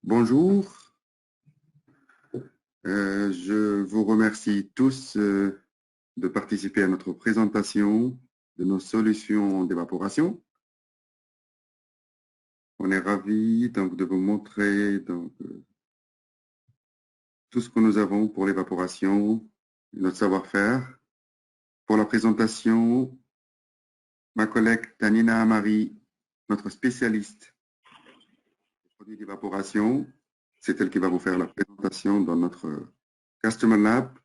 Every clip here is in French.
Bonjour, je vous remercie tous de participer à notre présentation de nos solutions d'évaporation. On est ravis donc de vous montrer tout ce que nous avons pour l'évaporation, notre savoir-faire. Pour la présentation, ma collègue Tanina Amari, notre spécialiste des produits d'évaporation, c'est elle qui va vous faire la présentation dans notre Customer Lab.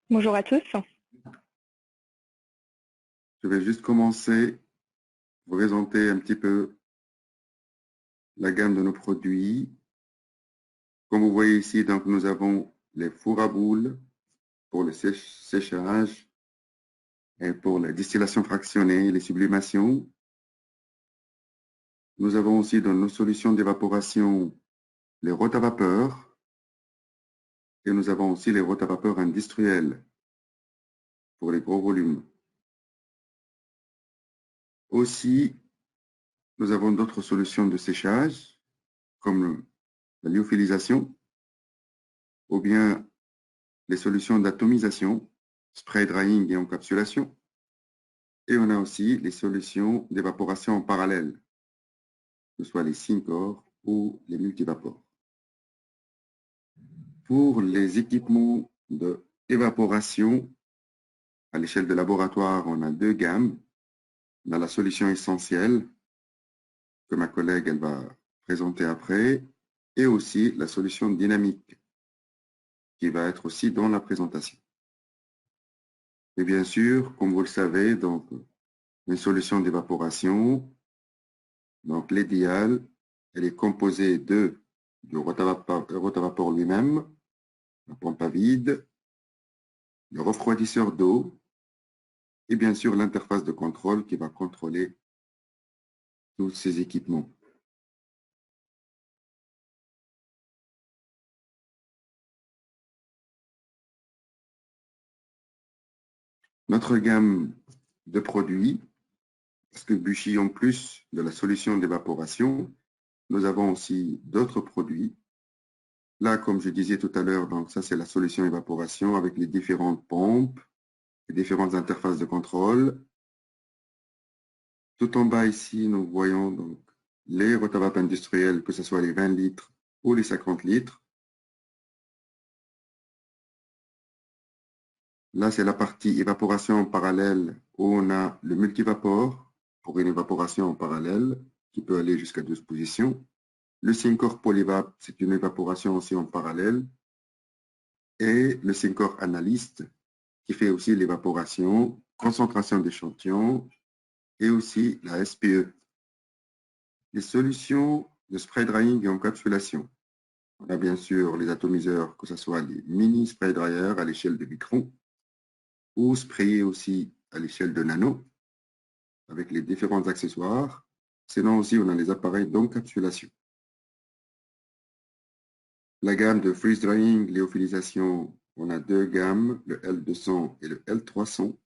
Bonjour à tous. Je vais juste commencer, vous présenter un petit peu la gamme de nos produits. Comme vous voyez ici, donc, nous avons les fours à boules pour le séchage et pour la distillation fractionnée, les sublimations. Nous avons aussi dans nos solutions d'évaporation les rotavapeurs et nous avons aussi les rotavapeurs industriels pour les gros volumes. Aussi, nous avons d'autres solutions de séchage comme la lyophilisation ou bien les solutions d'atomisation, spray drying et encapsulation. Et on a aussi les solutions d'évaporation en parallèle, que ce soit les syncores ou les multivapors. Pour les équipements d'évaporation, à l'échelle de laboratoire, on a deux gammes. On a la solution essentielle, que ma collègue elle va présenter après, et aussi la solution dynamique, qui va être aussi dans la présentation. Et bien sûr, comme vous le savez, donc, une solution d'évaporation, donc l'idéal, elle est composée du rotavapeur lui-même, la pompe à vide, le refroidisseur d'eau et bien sûr l'interface de contrôle qui va contrôler tous ces équipements. Notre gamme de produits, parce que Buchy, en plus de la solution d'évaporation, nous avons aussi d'autres produits. Là, comme je disais tout à l'heure, donc ça c'est la solution évaporation avec les différentes pompes, les différentes interfaces de contrôle. Tout en bas ici, nous voyons donc les rotavapes industriels, que ce soit les 20 litres ou les 50 litres. Là, c'est la partie évaporation en parallèle où on a le multivapor pour une évaporation en parallèle qui peut aller jusqu'à 12 positions. Le Syncor Polyvap, c'est une évaporation aussi en parallèle. Et le Syncor Analyst qui fait aussi l'évaporation, concentration d'échantillons et aussi la SPE. Les solutions de spray drying et encapsulation. On a bien sûr les atomiseurs, que ce soit les mini spray dryers à l'échelle de microns ou sprayer aussi à l'échelle de nano avec les différents accessoires. Sinon aussi, on a les appareils d'encapsulation. La gamme de freeze drying, lyophilisation, on a deux gammes, le L200 et le L300.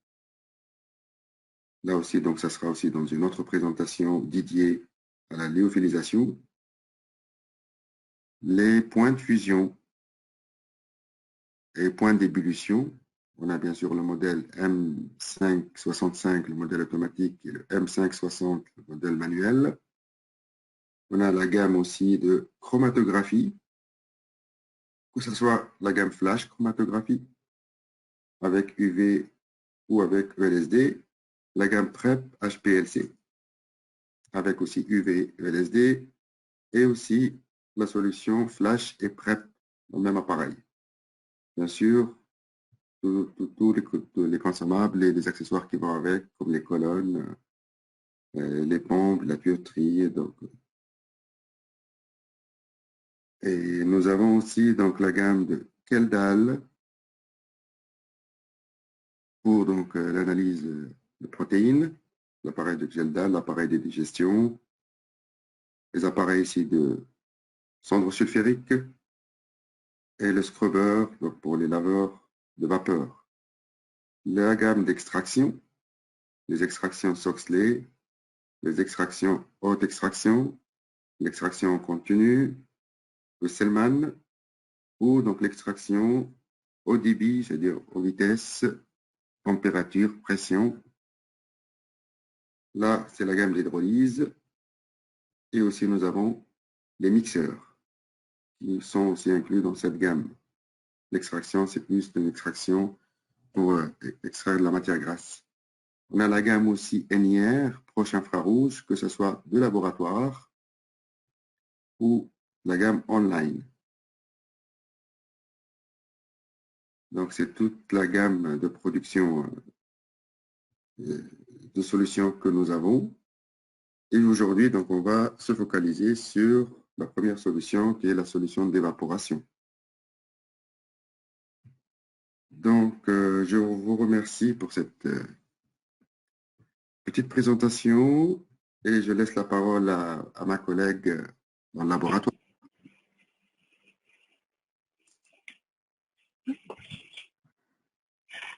Là aussi, donc, ça sera aussi dans une autre présentation dédiée à la lyophilisation. Les points de fusion et points d'ébullition. On a bien sûr le modèle M565, le modèle automatique, et le M560, le modèle manuel. On a la gamme aussi de chromatographie, que ce soit la gamme flash chromatographie avec UV ou avec ELSD, la gamme PrEP HPLC avec aussi UV ELSD et aussi la solution flash et PrEP dans le même appareil. Bien sûr, tous les consommables et les accessoires qui vont avec, comme les colonnes, les pompes, la tuyauterie. Et nous avons aussi donc la gamme de Keldal pour l'analyse de protéines, l'appareil de Keldal, l'appareil de digestion, les appareils ici de cendres sulfuriques et le scrubber donc pour les laveurs de vapeur. La gamme d'extraction, les extractions Soxley, les extractions haute extraction, l'extraction continue, le Selman, ou donc l'extraction au débit, c'est-à-dire aux vitesses, température, pression. Là, c'est la gamme d'hydrolyse. Et aussi, nous avons les mixeurs qui sont aussi inclus dans cette gamme. L'extraction, c'est plus une extraction pour extraire de la matière grasse. On a la gamme aussi NIR, proche infrarouge, que ce soit de laboratoire ou la gamme online. Donc, c'est toute la gamme de production de solutions que nous avons. Et aujourd'hui, donc, on va se focaliser sur la première solution, qui est la solution d'évaporation. Donc, je vous remercie pour cette petite présentation et je laisse la parole à ma collègue dans le laboratoire.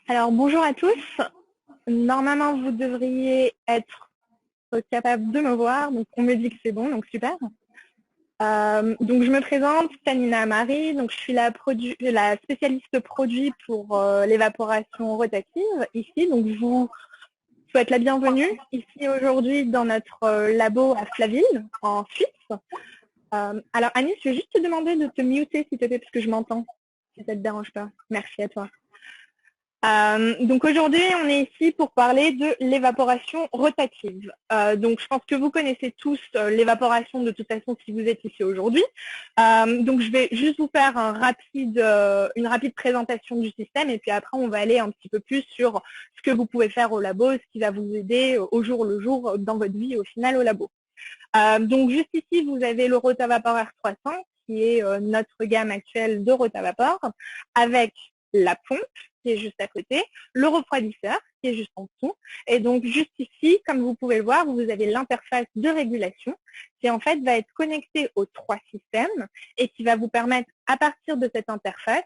Alors, bonjour à tous. Normalement, vous devriez être capable de me voir. Donc, on me dit que c'est bon, donc super. Donc, je me présente, Tanina Amari. Donc, je suis la spécialiste produit pour l'évaporation rotative ici. Donc, je vous souhaite la bienvenue ici aujourd'hui dans notre labo à Flaville, en Suisse. Alors, Anis, je vais juste te demander de te muter, s'il te plaît, parce que je m'entends, si ça ne te dérange pas. Merci à toi. Donc aujourd'hui, on est ici pour parler de l'évaporation rotative. Donc je pense que vous connaissez tous l'évaporation de toute façon si vous êtes ici aujourd'hui. Donc je vais juste vous faire une rapide présentation du système et puis après on va aller un petit peu plus sur ce que vous pouvez faire au labo, ce qui va vous aider au jour le jour dans votre vie au final au labo. Donc juste ici, vous avez le Rotavapor R300 qui est notre gamme actuelle de Rotavapor avec la pompe qui est juste à côté, le refroidisseur qui est juste en dessous. Et donc, juste ici, comme vous pouvez le voir, vous avez l'interface de régulation qui, en fait, va être connectée aux trois systèmes et qui va vous permettre, à partir de cette interface,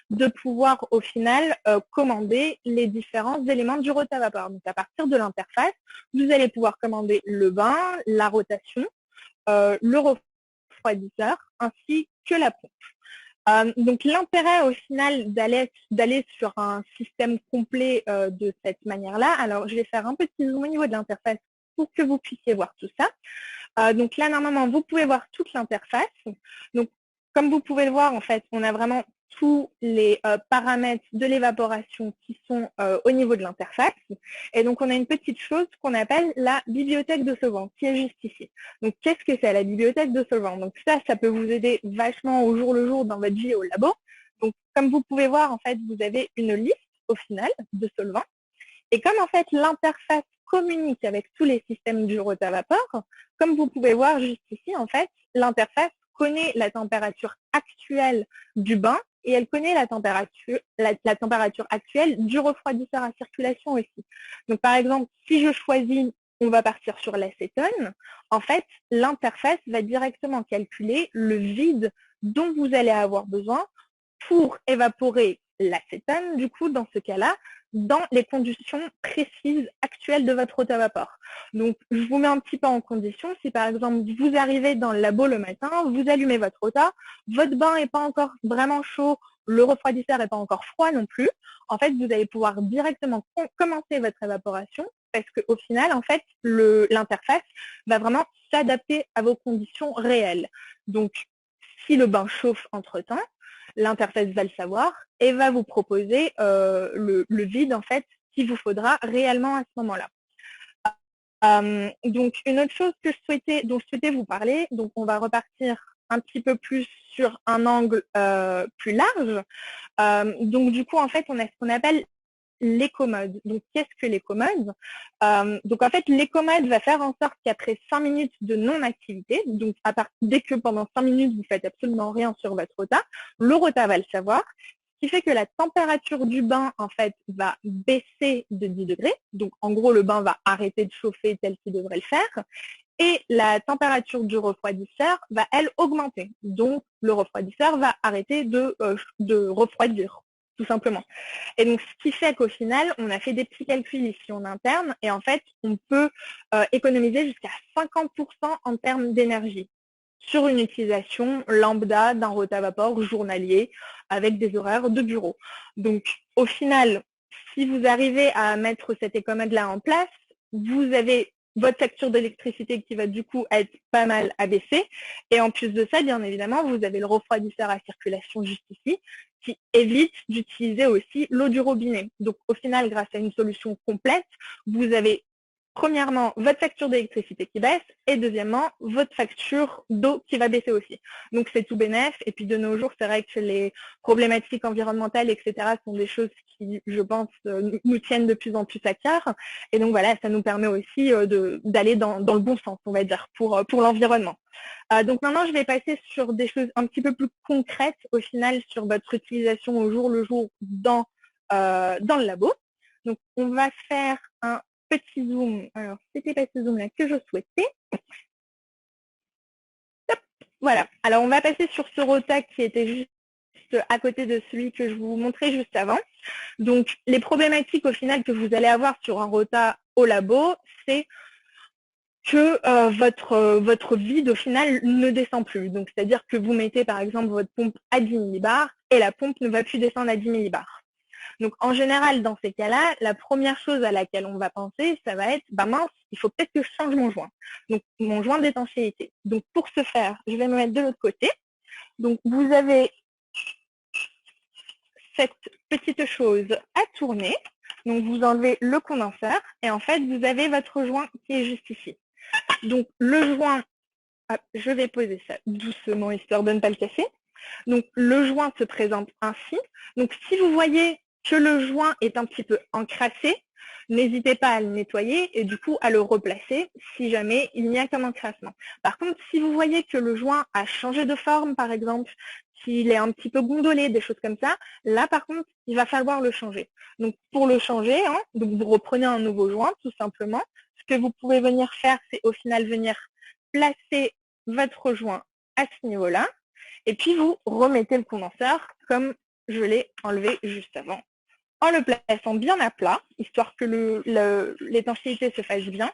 de pouvoir, au final, commander les différents éléments du Rotavapor. Donc, à partir de l'interface, vous allez pouvoir commander le bain, la rotation, le refroidisseur, ainsi que la pompe. Donc l'intérêt au final d'aller sur un système complet de cette manière-là, alors je vais faire un petit zoom au niveau de l'interface pour que vous puissiez voir tout ça. Donc là, normalement, vous pouvez voir toute l'interface. Donc, comme vous pouvez le voir, en fait, on a vraiment tous les paramètres de l'évaporation qui sont au niveau de l'interface. Et donc, on a une petite chose qu'on appelle la bibliothèque de solvant, qui est juste ici. Donc, qu'est-ce que c'est la bibliothèque de solvant? Donc, ça peut vous aider vachement au jour le jour dans votre vie au labo. Donc, comme vous pouvez voir, en fait, vous avez une liste au final de solvants. Et comme, en fait, l'interface communique avec tous les systèmes du Rotavapor, comme vous pouvez voir juste ici, en fait, l'interface connaît la température actuelle du bain et elle connaît la température actuelle du refroidisseur à circulation aussi. Donc, par exemple, si je choisis, on va partir sur l'acétone, en fait, l'interface va directement calculer le vide dont vous allez avoir besoin pour évaporer l'acétone, du coup, dans ce cas-là, dans les conditions précises actuelles de votre Rotavapor. Donc, je vous mets un petit peu en condition. Si, par exemple, vous arrivez dans le labo le matin, vous allumez votre Rota, votre bain n'est pas encore vraiment chaud, le refroidisseur n'est pas encore froid non plus, en fait, vous allez pouvoir directement commencer votre évaporation parce qu'au final, en fait, l'interface va vraiment s'adapter à vos conditions réelles. Donc, si le bain chauffe entre-temps, l'interface va le savoir et va vous proposer le vide en fait qu'il vous faudra réellement à ce moment-là. Donc une autre chose que dont je souhaitais vous parler, donc on va repartir un petit peu plus sur un angle plus large. Donc du coup en fait on a ce qu'on appelle l'écomode. Donc, qu'est-ce que l'écomode? Donc, en fait, l'écomode va faire en sorte qu'après 5 minutes de non-activité, donc dès que pendant 5 minutes, vous faites absolument rien sur votre rota, le rota va le savoir, ce qui fait que la température du bain, en fait, va baisser de 10 degrés. Donc, en gros, le bain va arrêter de chauffer tel qu'il devrait le faire. Et la température du refroidisseur va, elle, augmenter. Donc, le refroidisseur va arrêter de refroidir, tout simplement. Et donc, ce qui fait qu'au final, on a fait des petits calculs ici en interne et en fait, on peut économiser jusqu'à 50% en termes d'énergie. sur une utilisation lambda d'un rotavapor journalier avec des horaires de bureau. Donc, au final, si vous arrivez à mettre cette écomède-là en place, vous avez votre facture d'électricité qui va du coup être pas mal abaissée. Et en plus de ça, bien évidemment, vous avez le refroidisseur à circulation juste ici, qui évite d'utiliser aussi l'eau du robinet. Donc, au final, grâce à une solution complète, vous avez premièrement, votre facture d'électricité qui baisse et deuxièmement, votre facture d'eau qui va baisser aussi. Donc, c'est tout bénef. Et puis, de nos jours, c'est vrai que les problématiques environnementales, etc., sont des choses qui, je pense, nous tiennent de plus en plus à cœur. Et donc, voilà, ça nous permet aussi d'aller dans le bon sens, on va dire, pour l'environnement. Donc, maintenant, je vais passer sur des choses un petit peu plus concrètes, au final, sur votre utilisation au jour le jour dans le labo. Donc, on va faire un petit zoom. Alors, c'était pas ce zoom-là que je souhaitais. Hop, voilà. Alors, on va passer sur ce rota qui était juste à côté de celui que je vous montrais juste avant. Donc, les problématiques au final que vous allez avoir sur un rota au labo, c'est que votre vide au final ne descend plus. Donc, c'est-à-dire que vous mettez par exemple votre pompe à 10 millibars et la pompe ne va plus descendre à 10 millibars. Donc, en général, dans ces cas-là, la première chose à laquelle on va penser, ça va être, bah mince, il faut peut-être que je change mon joint. Donc, mon joint d'étanchéité. Donc, pour ce faire, je vais me mettre de l'autre côté. Donc, vous avez cette petite chose à tourner. Donc, vous enlevez le condenseur et en fait, vous avez votre joint qui est juste ici. Donc, le joint, hop, je vais poser ça doucement histoire de ne pas le casser. Donc, le joint se présente ainsi. Donc, si vous voyez que le joint est un petit peu encrassé, n'hésitez pas à le nettoyer et du coup à le replacer si jamais il y a comme encrassement. Par contre, si vous voyez que le joint a changé de forme, par exemple, s'il est un petit peu gondolé, des choses comme ça, là par contre, il va falloir le changer. Donc pour le changer, donc vous reprenez un nouveau joint tout simplement. Ce que vous pouvez venir faire, c'est au final venir placer votre joint à ce niveau-là et puis vous remettez le condenseur comme je l'ai enlevé juste avant, en le plaçant bien à plat, histoire que l'étanchéité se fasse bien,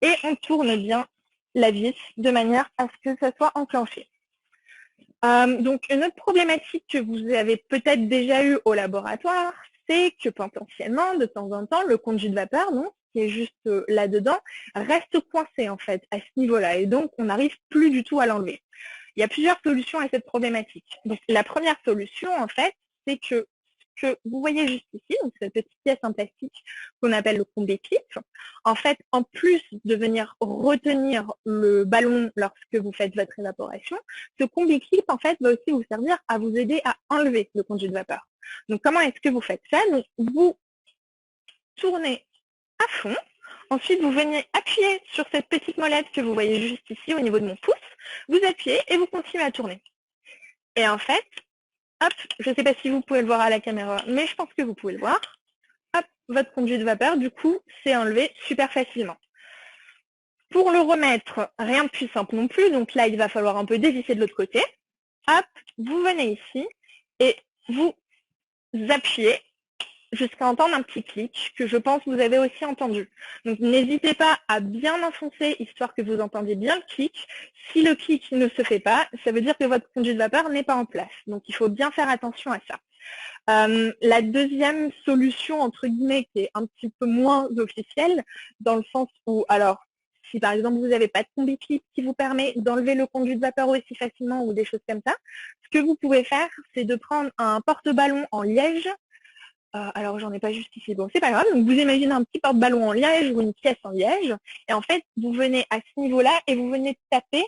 et on tourne bien la vis de manière à ce que ça soit enclenché. Donc, une autre problématique que vous avez peut-être déjà eue au laboratoire, c'est que potentiellement, de temps en temps, le conduit de vapeur, qui est juste là-dedans, reste coincé en fait à ce niveau-là, et donc on n'arrive plus du tout à l'enlever. Il y a plusieurs solutions à cette problématique. Donc, la première solution, en fait, c'est que ce que vous voyez juste ici, donc cette petite pièce en plastique qu'on appelle le combi-clip, en fait, en plus de venir retenir le ballon lorsque vous faites votre évaporation, ce combi-clip, en fait, va aussi vous servir à vous aider à enlever le conduit de vapeur. Donc, comment est-ce que vous faites ça? Donc, vous tournez à fond. Ensuite, vous venez appuyer sur cette petite molette que vous voyez juste ici au niveau de mon pouce. Vous appuyez et vous continuez à tourner. Et en fait, hop, je ne sais pas si vous pouvez le voir à la caméra, mais je pense que vous pouvez le voir. Hop, votre conduit de vapeur, du coup, s'est enlevé super facilement. Pour le remettre, rien de plus simple non plus. Donc là, il va falloir un peu dévisser de l'autre côté. Hop, vous venez ici et vous appuyez jusqu'à entendre un petit clic que je pense que vous avez aussi entendu. Donc, n'hésitez pas à bien enfoncer, histoire que vous entendiez bien le clic. Si le clic ne se fait pas, ça veut dire que votre conduit de vapeur n'est pas en place. Donc, il faut bien faire attention à ça. La deuxième solution, entre guillemets, qui est un petit peu moins officielle, dans le sens où, alors, si par exemple vous n'avez pas de combi-clip qui vous permet d'enlever le conduit de vapeur aussi facilement ou des choses comme ça, ce que vous pouvez faire, c'est de prendre un porte-ballon en liège. Alors, j'en ai pas juste ici. Bon, c'est pas grave. Donc, vous imaginez un petit porte-ballon en liège ou une pièce en liège. Et en fait, vous venez à ce niveau-là et vous venez taper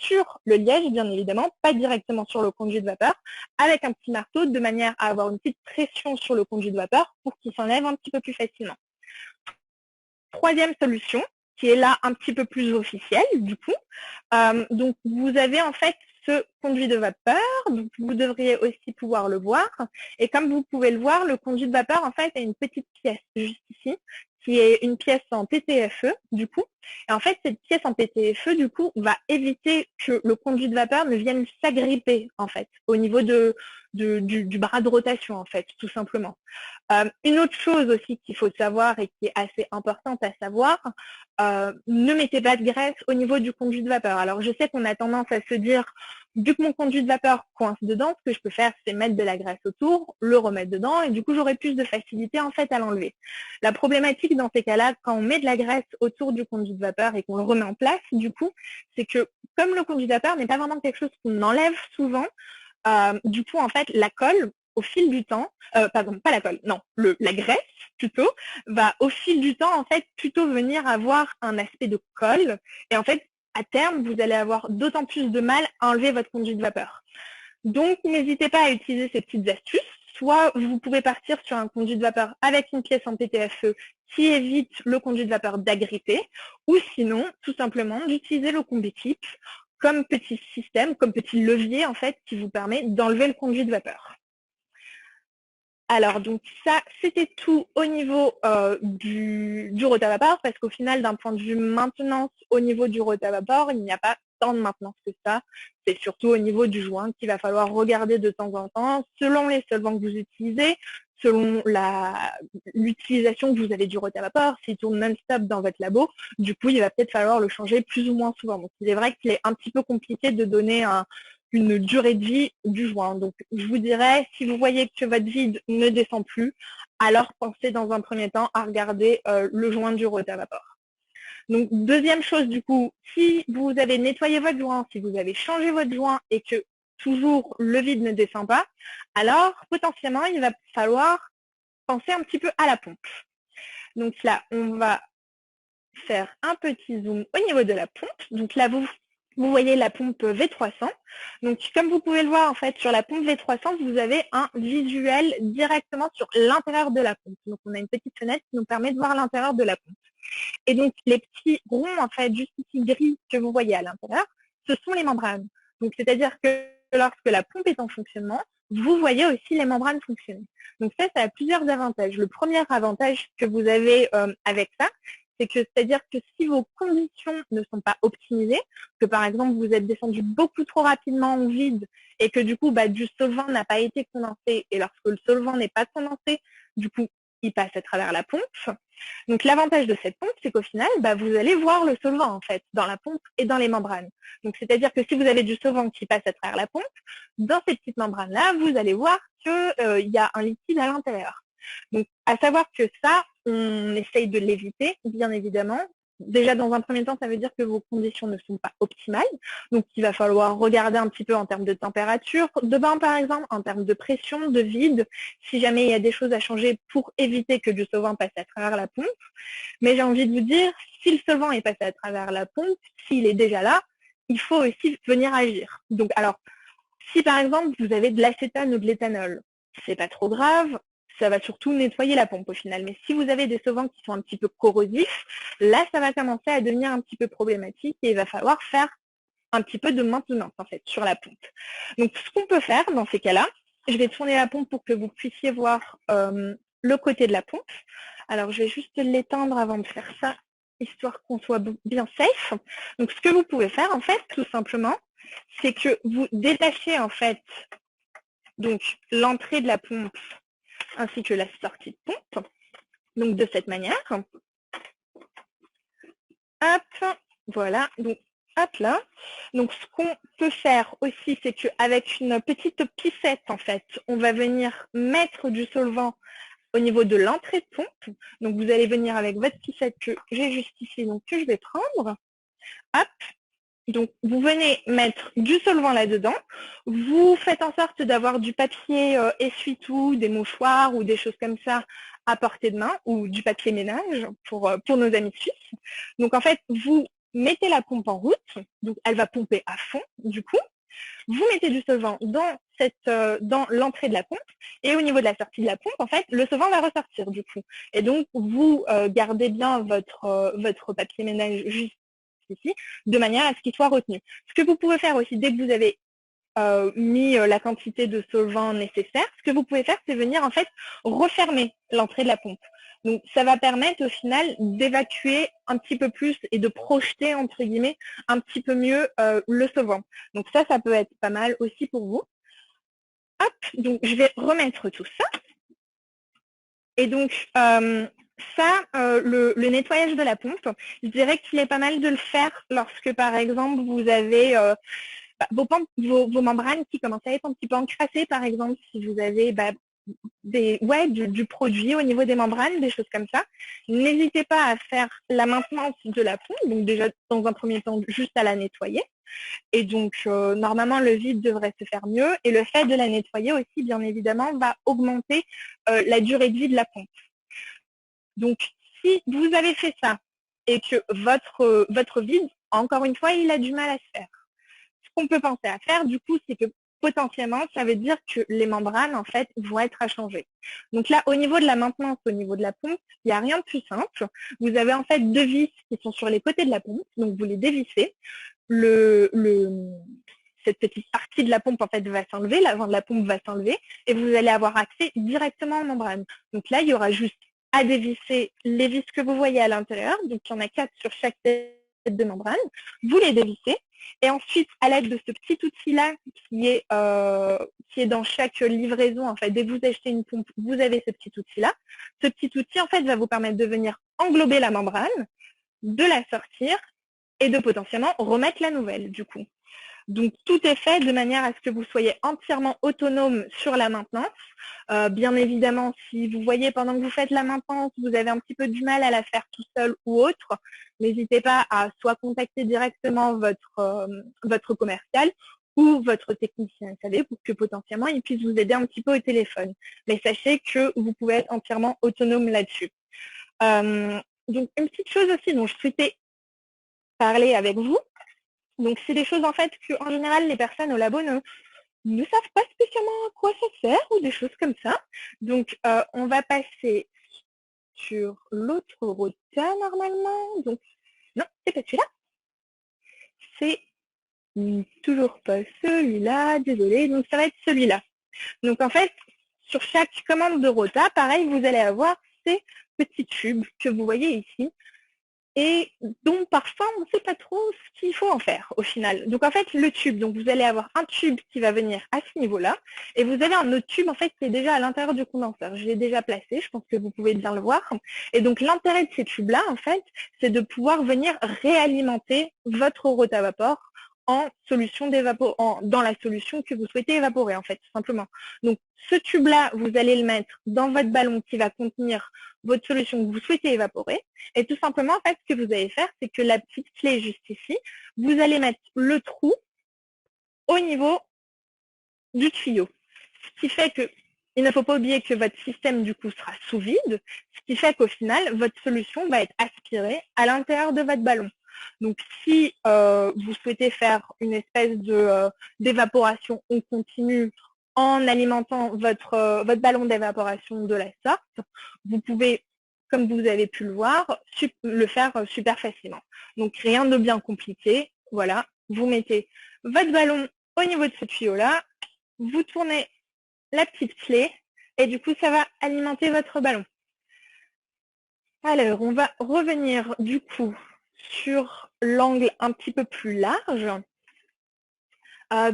sur le liège, bien évidemment, pas directement sur le conduit de vapeur, avec un petit marteau de manière à avoir une petite pression sur le conduit de vapeur pour qu'il s'enlève un petit peu plus facilement. Troisième solution, qui est là un petit peu plus officielle, du coup. Donc, vous avez en fait ce conduit de vapeur, donc vous devriez aussi pouvoir le voir. Et comme vous pouvez le voir, le conduit de vapeur, en fait, a une petite pièce juste ici, qui est une pièce en TTFE, du coup, Et en fait, cette pièce en PTFE, du coup, va éviter que le conduit de vapeur ne vienne s'agripper, en fait, au niveau du bras de rotation, en fait, tout simplement. Une autre chose aussi qu'il faut savoir et qui est assez importante à savoir, ne mettez pas de graisse au niveau du conduit de vapeur. Alors, je sais qu'on a tendance à se dire, vu que mon conduit de vapeur coince dedans, ce que je peux faire, c'est mettre de la graisse autour, le remettre dedans, et du coup, j'aurai plus de facilité, en fait, à l'enlever. La problématique dans ces cas-là, quand on met de la graisse autour du conduit de vapeur et qu'on le remet en place, du coup, c'est que, comme le conduit de vapeur n'est pas vraiment quelque chose qu'on enlève souvent, du coup, en fait, la colle, au fil du temps, pardon, pas la colle, non, la graisse, plutôt, va au fil du temps, en fait, plutôt venir avoir un aspect de colle. Et en fait, à terme, vous allez avoir d'autant plus de mal à enlever votre conduit de vapeur. Donc, n'hésitez pas à utiliser ces petites astuces. Soit vous pouvez partir sur un conduit de vapeur avec une pièce en PTFE qui évite le conduit de vapeur d'agripper, ou sinon, tout simplement, d'utiliser le combi-clip comme petit système, comme petit levier, en fait, qui vous permet d'enlever le conduit de vapeur. Alors, donc ça, c'était tout au niveau du rotavapor, parce qu'au final, d'un point de vue maintenance, au niveau du rotavapor, il n'y a pas tant de maintenance que ça. C'est surtout au niveau du joint qu'il va falloir regarder de temps en temps, selon les solvants que vous utilisez, selon l'utilisation que vous avez du rotavapor, s'il tourne non-stop dans votre labo, du coup, il va peut-être falloir le changer plus ou moins souvent. Donc, il est vrai qu'il est un petit peu compliqué de donner une durée de vie du joint. Donc, je vous dirais, si vous voyez que votre vide ne descend plus, alors pensez dans un premier temps à regarder le joint du rotavapor. Donc, deuxième chose, du coup, si vous avez nettoyé votre joint, si vous avez changé votre joint et que toujours le vide ne descend pas, alors potentiellement, il va falloir penser un petit peu à la pompe. Donc là, on va faire un petit zoom au niveau de la pompe. Donc là, vous voyez la pompe V300. Donc, comme vous pouvez le voir, en fait, sur la pompe V300, vous avez un visuel directement sur l'intérieur de la pompe. Donc, on a une petite fenêtre qui nous permet de voir l'intérieur de la pompe. Et donc, les petits ronds, en fait, juste ici gris que vous voyez à l'intérieur, ce sont les membranes. Donc, c'est-à-dire que lorsque la pompe est en fonctionnement, vous voyez aussi les membranes fonctionner. Donc, ça a plusieurs avantages. Le premier avantage que vous avez avec ça, c'est que c'est-à-dire que si vos conditions ne sont pas optimisées, que par exemple vous êtes descendu beaucoup trop rapidement en vide et que du coup du solvant n'a pas été condensé, et lorsque le solvant n'est pas condensé, du coup il passe à travers la pompe. Donc l'avantage de cette pompe, c'est qu'au final, vous allez voir le solvant en fait dans la pompe et dans les membranes. Donc c'est-à-dire que si vous avez du solvant qui passe à travers la pompe, dans ces petites membranes-là, vous allez voir qu'il y a un liquide à l'intérieur. Donc, à savoir que ça, on essaye de l'éviter, bien évidemment. Déjà, dans un premier temps, ça veut dire que vos conditions ne sont pas optimales. Donc, il va falloir regarder un petit peu en termes de température de bain, par exemple, en termes de pression, de vide, si jamais il y a des choses à changer pour éviter que du solvant passe à travers la pompe. Mais j'ai envie de vous dire, si le solvant est passé à travers la pompe, s'il est déjà là, il faut aussi venir agir. Donc, alors, si par exemple, vous avez de l'acétone ou de l'éthanol, c'est pas trop grave, ça va surtout nettoyer la pompe au final. Mais si vous avez des solvants qui sont un petit peu corrosifs, là, ça va commencer à devenir un petit peu problématique et il va falloir faire un petit peu de maintenance en fait sur la pompe. Donc, ce qu'on peut faire dans ces cas-là, je vais tourner la pompe pour que vous puissiez voir le côté de la pompe. Alors, je vais juste l'éteindre avant de faire ça, histoire qu'on soit bien safe. Donc, ce que vous pouvez faire en fait, tout simplement, c'est que vous détachez en fait donc l'entrée de la pompe ainsi que la sortie de pompe. Donc de cette manière. Hop, voilà. Donc hop là. Donc ce qu'on peut faire aussi, c'est qu'avec une petite pipette, en fait, on va venir mettre du solvant au niveau de l'entrée de pompe. Donc vous allez venir avec votre pipette que j'ai juste ici, donc que je vais prendre. Hop. Donc, vous venez mettre du solvant là-dedans. Vous faites en sorte d'avoir du papier essuie-tout, des mouchoirs ou des choses comme ça à portée de main, ou du papier ménage pour nos amis suisses. Donc, en fait, vous mettez la pompe en route. Donc, elle va pomper à fond, du coup. Vous mettez du solvant dans l'entrée de la pompe. Et au niveau de la sortie de la pompe, en fait, le solvant va ressortir, du coup. Et donc, vous gardez bien votre papier ménage juste ici, de manière à ce qu'il soit retenu. Ce que vous pouvez faire aussi, dès que vous avez mis la quantité de solvant nécessaire, ce que vous pouvez faire, c'est venir en fait refermer l'entrée de la pompe. Donc, ça va permettre au final d'évacuer un petit peu plus et de projeter, entre guillemets, un petit peu mieux le solvant. Donc ça peut être pas mal aussi pour vous. Hop, donc je vais remettre tout ça. Et donc, le nettoyage de la pompe, je dirais qu'il est pas mal de le faire lorsque, par exemple, vous avez vos membranes qui commencent à être un petit peu encrassées, par exemple, si vous avez du produit au niveau des membranes, des choses comme ça. N'hésitez pas à faire la maintenance de la pompe, donc déjà dans un premier temps juste à la nettoyer. Et donc normalement le vide devrait se faire mieux et le fait de la nettoyer aussi bien évidemment va augmenter la durée de vie de la pompe. Donc si vous avez fait ça et que votre vide, encore une fois, il a du mal à se faire. Ce qu'on peut penser à faire du coup, c'est que potentiellement, ça veut dire que les membranes, en fait, vont être à changer. Donc là, au niveau de la maintenance, au niveau de la pompe, il n'y a rien de plus simple. Vous avez en fait 2 vis qui sont sur les côtés de la pompe, donc vous les dévissez. Cette petite partie de la pompe, en fait, va s'enlever, l'avant de la pompe va s'enlever, et vous allez avoir accès directement aux membranes. Donc là, il y aura juste à dévisser les vis que vous voyez à l'intérieur. Donc il y en a 4 sur chaque tête de membrane. Vous les dévissez. Et ensuite, à l'aide de ce petit outil-là qui est dans chaque livraison, en fait, dès que vous achetez une pompe, vous avez ce petit outil-là. Ce petit outil, en fait, va vous permettre de venir englober la membrane, de la sortir et de potentiellement remettre la nouvelle, du coup. Donc, tout est fait de manière à ce que vous soyez entièrement autonome sur la maintenance. Bien évidemment, si vous voyez pendant que vous faites la maintenance, vous avez un petit peu du mal à la faire tout seul ou autre, n'hésitez pas à soit contacter directement votre commercial ou votre technicien installé pour que potentiellement il puisse vous aider un petit peu au téléphone. Mais sachez que vous pouvez être entièrement autonome là-dessus. Donc, une petite chose aussi dont je souhaitais parler avec vous, donc, c'est des choses en fait qu'en général, les personnes au labo ne savent pas spécialement à quoi ça sert ou des choses comme ça. Donc, on va passer sur l'autre rota normalement. Donc, non, c'est pas celui-là. C'est toujours pas celui-là, désolé. Donc, ça va être celui-là. Donc, en fait, sur chaque commande de rota, pareil, vous allez avoir ces petits tubes que vous voyez ici. Et donc, parfois, on ne sait pas trop ce qu'il faut en faire au final. Donc, en fait, le tube, donc vous allez avoir un tube qui va venir à ce niveau-là, et vous avez un autre tube, en fait, qui est déjà à l'intérieur du condenseur. Je l'ai déjà placé, je pense que vous pouvez bien le voir. Et donc, l'intérêt de ces tubes-là, en fait, c'est de pouvoir venir réalimenter votre rotavapor en solution dans la solution que vous souhaitez évaporer, en fait, tout simplement. Donc, ce tube-là, vous allez le mettre dans votre ballon qui va contenir votre solution que vous souhaitez évaporer. Et tout simplement, en fait, ce que vous allez faire, c'est que la petite clé juste ici, vous allez mettre le trou au niveau du tuyau. Ce qui fait que, il ne faut pas oublier que votre système, du coup, sera sous vide, ce qui fait qu'au final, votre solution va être aspirée à l'intérieur de votre ballon. Donc, si vous souhaitez faire une espèce d'évaporation en continu en alimentant votre ballon d'évaporation de la sorte, vous pouvez, comme vous avez pu le voir, le faire super facilement. Donc, rien de bien compliqué. Voilà, vous mettez votre ballon au niveau de ce tuyau-là, vous tournez la petite clé et du coup, ça va alimenter votre ballon. Alors, on va revenir du coup sur l'angle un petit peu plus large.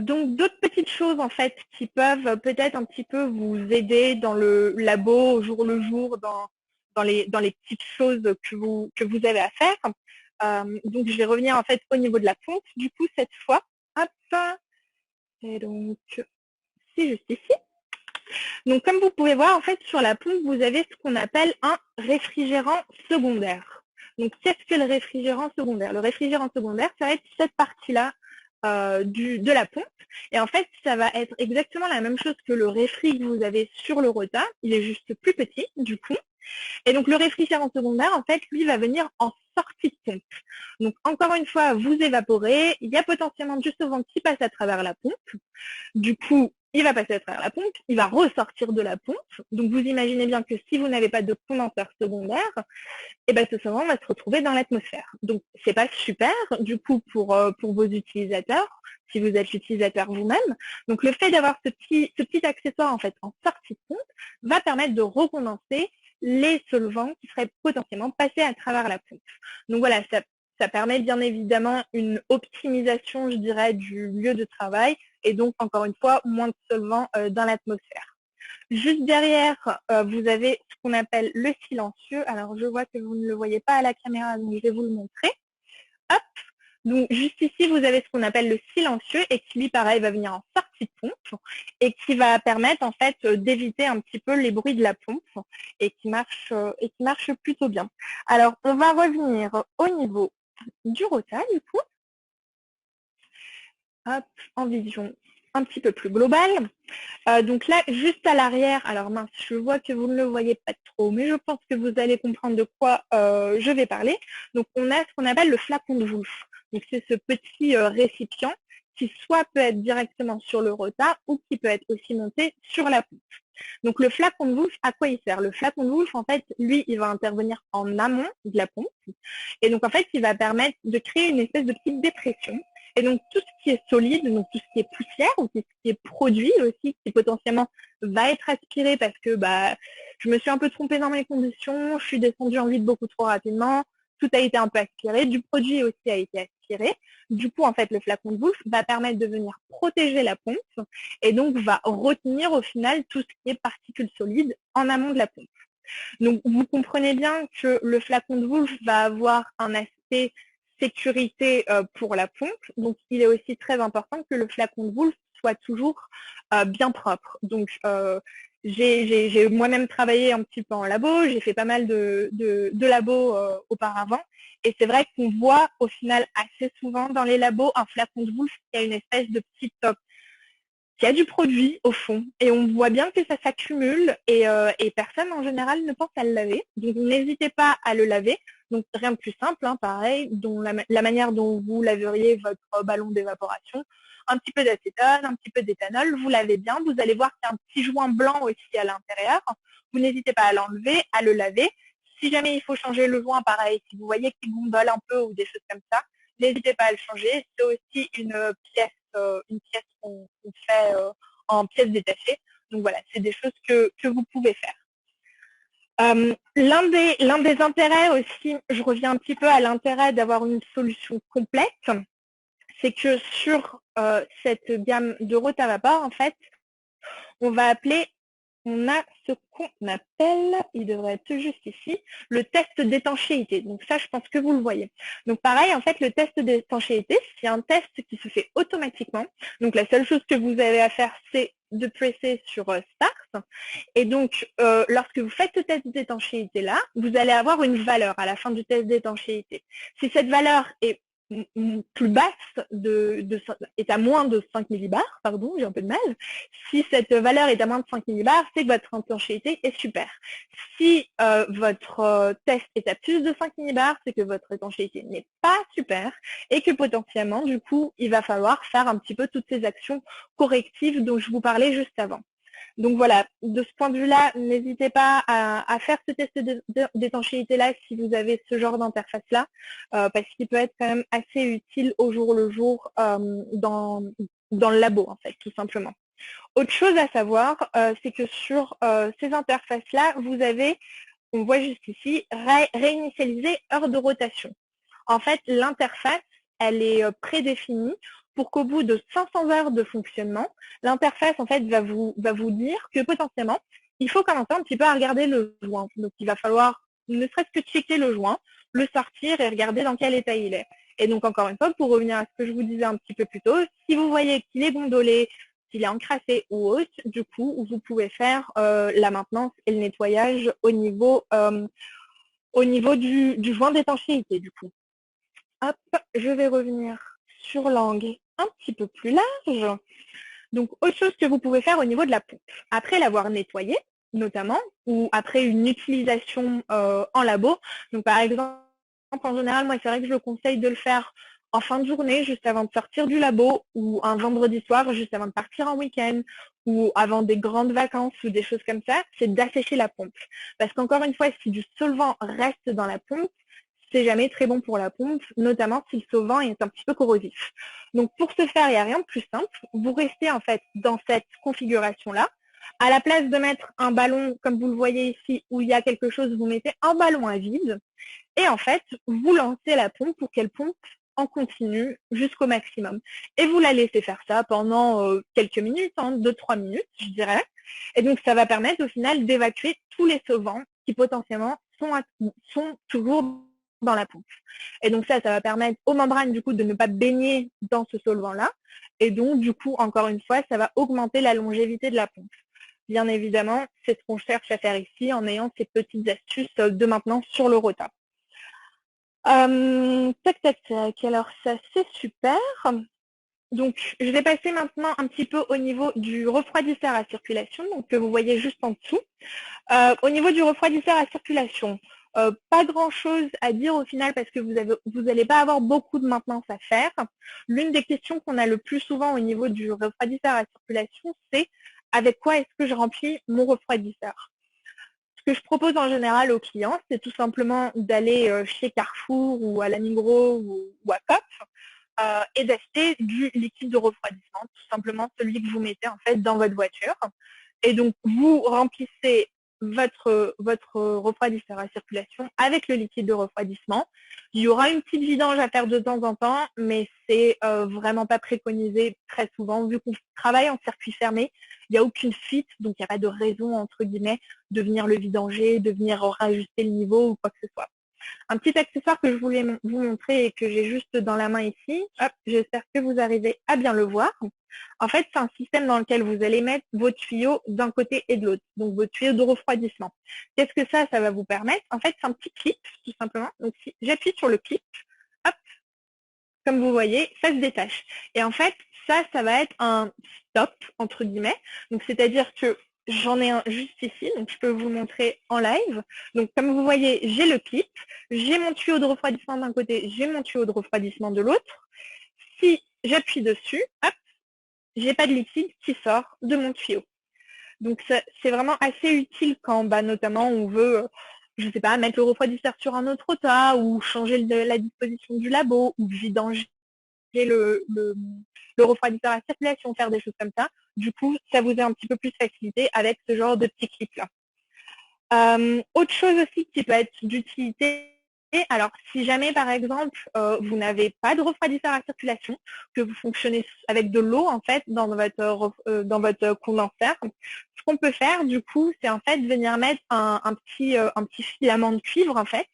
Donc, d'autres petites choses en fait qui peuvent peut-être un petit peu vous aider dans le labo au jour le jour, dans les petites choses que vous avez à faire. Donc, je vais revenir en fait au niveau de la pompe. Du coup, cette fois, hop, et donc, c'est juste ici. Donc, comme vous pouvez voir, en fait, sur la pompe, vous avez ce qu'on appelle un réfrigérant secondaire. Donc, qu'est-ce que le réfrigérant secondaire? Le réfrigérant secondaire, ça va être cette partie-là de la pompe. Et en fait, ça va être exactement la même chose que le réfri que vous avez sur le rota. Il est juste plus petit, du coup. Et donc, le réfrigérant secondaire, en fait, lui, va venir en sortie de pompe. Donc, encore une fois, vous évaporez. Il y a potentiellement du solvant qui passe à travers la pompe. Du coup, il va passer à travers la pompe, il va ressortir de la pompe. Donc, vous imaginez bien que si vous n'avez pas de condenseur secondaire, eh ben, ce solvant va se retrouver dans l'atmosphère. Donc, c'est pas super, du coup, pour vos utilisateurs, si vous êtes utilisateur vous-même. Donc, le fait d'avoir ce petit accessoire, en fait, en sortie de pompe, va permettre de recondenser les solvants qui seraient potentiellement passés à travers la pompe. Donc voilà, ça permet bien évidemment une optimisation, je dirais, du lieu de travail et donc, encore une fois, moins de solvants dans l'atmosphère. Juste derrière, vous avez ce qu'on appelle le silencieux. Alors, je vois que vous ne le voyez pas à la caméra, donc je vais vous le montrer. Hop. Donc, juste ici, vous avez ce qu'on appelle le silencieux et qui, lui, pareil, va venir en sortie de pompe et qui va permettre, en fait, d'éviter un petit peu les bruits de la pompe et qui marche plutôt bien. Alors, on va revenir au niveau du rota, du coup. Hop, en vision un petit peu plus globale. Donc là, juste à l'arrière, alors mince, je vois que vous ne le voyez pas trop, mais je pense que vous allez comprendre de quoi je vais parler. Donc on a ce qu'on appelle le flacon de Wolf. Donc c'est ce petit récipient qui soit peut être directement sur le rota ou qui peut être aussi monté sur la pompe. Donc le flacon de Wolf, à quoi il sert? Le flacon de Wolf, en fait, lui, il va intervenir en amont de la pompe. Et donc en fait, il va permettre de créer une espèce de petite dépression. Et donc, tout ce qui est solide, donc tout ce qui est poussière ou tout ce qui est produit aussi, qui potentiellement va être aspiré parce que je me suis un peu trompée dans mes conditions, je suis descendue en vide beaucoup trop rapidement, tout a été un peu aspiré, du produit aussi a été aspiré. Du coup, en fait, le flacon de Wolf va permettre de venir protéger la pompe et donc va retenir au final tout ce qui est particules solides en amont de la pompe. Donc, vous comprenez bien que le flacon de Wolf va avoir un aspect sécurité pour la pompe. Donc, il est aussi très important que le flacon de Wolf soit toujours bien propre. Donc, j'ai moi-même travaillé un petit peu en labo, j'ai fait pas mal de labos auparavant. Et c'est vrai qu'on voit au final assez souvent dans les labos un flacon de Wolf qui a une espèce de petite il y a du produit au fond et on voit bien que ça s'accumule et personne en général ne pense à le laver. Donc n'hésitez pas à le laver. Donc rien de plus simple, hein, pareil, dont la manière dont vous laveriez votre ballon d'évaporation. Un petit peu d'acétone, un petit peu d'éthanol, vous lavez bien. Vous allez voir qu'il y a un petit joint blanc aussi à l'intérieur. Vous n'hésitez pas à l'enlever, à le laver. Si jamais il faut changer le joint, pareil, si vous voyez qu'il gondole un peu ou des choses comme ça, n'hésitez pas à le changer. C'est aussi une pièce qu'on fait en pièces détachées. Donc voilà, c'est des choses que vous pouvez faire. L'un des intérêts aussi, je reviens un petit peu à l'intérêt d'avoir une solution complète, c'est que sur cette gamme de rotavapor, en fait, on a ce qu'on appelle, il devrait être juste ici, le test d'étanchéité. Donc ça, je pense que vous le voyez. Donc pareil, en fait, le test d'étanchéité, c'est un test qui se fait automatiquement. Donc la seule chose que vous avez à faire, c'est de presser sur Start. Et donc, lorsque vous faites ce test d'étanchéité-là, vous allez avoir une valeur à la fin du test d'étanchéité. Si cette valeur est plus basse, est à moins de 5 millibars, pardon, j'ai un peu de mal. Si cette valeur est à moins de 5 millibars, c'est que votre étanchéité est super. Si votre test est à plus de 5 millibars, c'est que votre étanchéité n'est pas super et que potentiellement, du coup, il va falloir faire un petit peu toutes ces actions correctives dont je vous parlais juste avant. Donc voilà, de ce point de vue-là, n'hésitez pas à faire ce test d'étanchéité-là si vous avez ce genre d'interface-là, parce qu'il peut être quand même assez utile au jour le jour dans le labo, en fait, tout simplement. Autre chose à savoir, c'est que sur ces interfaces-là, vous avez, on voit juste ici, réinitialiser heure de rotation. En fait, l'interface, elle est prédéfinie pour qu'au bout de 500 heures de fonctionnement, l'interface en fait va vous dire que potentiellement, il faut commencer un petit peu à regarder le joint. Donc il va falloir ne serait-ce que checker le joint, le sortir et regarder dans quel état il est. Et donc encore une fois, pour revenir à ce que je vous disais un petit peu plus tôt, si vous voyez qu'il est gondolé, qu'il est encrassé ou autre, du coup, vous pouvez faire la maintenance et le nettoyage au niveau du joint d'étanchéité, du coup. Hop, je vais revenir sur l'angle un petit peu plus large. Donc, autre chose que vous pouvez faire au niveau de la pompe. Après l'avoir nettoyée, notamment, ou après une utilisation en labo. Donc, par exemple, en général, moi, c'est vrai que je conseille de le faire en fin de journée, juste avant de sortir du labo, ou un vendredi soir, juste avant de partir en week-end, ou avant des grandes vacances, ou des choses comme ça, c'est d'assécher la pompe. Parce qu'encore une fois, si du solvant reste dans la pompe, c'est jamais très bon pour la pompe, notamment si le solvant est un petit peu corrosif. Donc pour ce faire, il n'y a rien de plus simple. Vous restez en fait dans cette configuration-là. À la place de mettre un ballon, comme vous le voyez ici, où il y a quelque chose, vous mettez un ballon à vide. Et en fait, vous lancez la pompe pour qu'elle pompe en continu jusqu'au maximum. Et vous la laissez faire ça pendant quelques minutes, 2-3 minutes, je dirais. Et donc, ça va permettre au final d'évacuer tous les solvants qui potentiellement sont toujours dans la pompe. Et donc ça va permettre aux membranes du coup de ne pas baigner dans ce solvant-là. Et donc, du coup, encore une fois, ça va augmenter la longévité de la pompe. Bien évidemment, c'est ce qu'on cherche à faire ici en ayant ces petites astuces de maintenance sur le rota. Tac, tac, tac. Alors ça, c'est super. Donc, je vais passer maintenant un petit peu au niveau du refroidisseur à circulation, donc que vous voyez juste en dessous. Au niveau du refroidisseur à circulation, pas grand-chose à dire au final parce que vous n'allez pas avoir beaucoup de maintenance à faire. L'une des questions qu'on a le plus souvent au niveau du refroidisseur à circulation, c'est avec quoi est-ce que je remplis mon refroidisseur? Ce que je propose en général aux clients, c'est tout simplement d'aller chez Carrefour ou à la Migros ou à Coop et d'acheter du liquide de refroidissement, tout simplement celui que vous mettez en fait dans votre voiture. Et donc, vous remplissez votre refroidisseur à circulation avec le liquide de refroidissement. Il y aura une petite vidange à faire de temps en temps, mais c'est vraiment pas préconisé très souvent. Vu qu'on travaille en circuit fermé, il n'y a aucune fuite, donc il n'y a pas de raison, entre guillemets, de venir le vidanger, de venir rajuster le niveau ou quoi que ce soit. Un petit accessoire que je voulais vous montrer et que j'ai juste dans la main ici, j'espère que vous arrivez à bien le voir. En fait, c'est un système dans lequel vous allez mettre vos tuyaux d'un côté et de l'autre, donc vos tuyaux de refroidissement. Qu'est-ce que ça va vous permettre? En fait, c'est un petit clip, tout simplement. Donc, si j'appuie sur le clip, hop, comme vous voyez, ça se détache. Et en fait, ça va être un stop, entre guillemets. Donc, c'est-à-dire que j'en ai un juste ici, donc je peux vous le montrer en live. Donc, comme vous voyez, j'ai le clip, j'ai mon tuyau de refroidissement d'un côté, j'ai mon tuyau de refroidissement de l'autre. Si j'appuie dessus, hop, j'ai pas de liquide qui sort de mon tuyau. Donc, c'est vraiment assez utile quand, notamment, on veut, je ne sais pas, mettre le refroidisseur sur un autre rota ou changer la disposition du labo ou vidanger le refroidisseur à circulation, faire des choses comme ça. Du coup, ça vous est un petit peu plus facilité avec ce genre de petits clips-là. Autre chose aussi qui peut être d'utilité, alors si jamais par exemple vous n'avez pas de refroidisseur à circulation, que vous fonctionnez avec de l'eau en fait dans votre condenseur, ce qu'on peut faire du coup c'est en fait venir mettre un petit filament de cuivre en fait.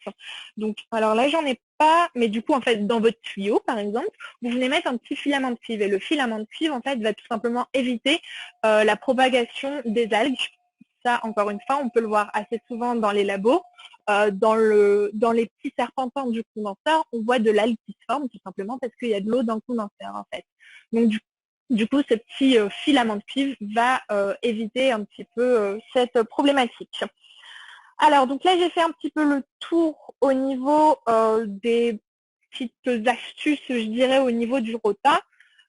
Donc alors là j'en ai pas, mais du coup en fait dans votre tuyau par exemple, vous venez mettre un petit filament de cuivre et le filament de cuivre en fait va tout simplement éviter la propagation des algues. Ça, encore une fois, on peut le voir assez souvent dans les labos. Dans les petits serpentins du condenseur, on voit de l'algue qui se forme tout simplement parce qu'il y a de l'eau dans le condenseur en fait. Donc du coup, ce petit filament de cuivre va éviter un petit peu cette problématique. Alors, donc là, j'ai fait un petit peu le tour au niveau des petites astuces, je dirais, au niveau du rota.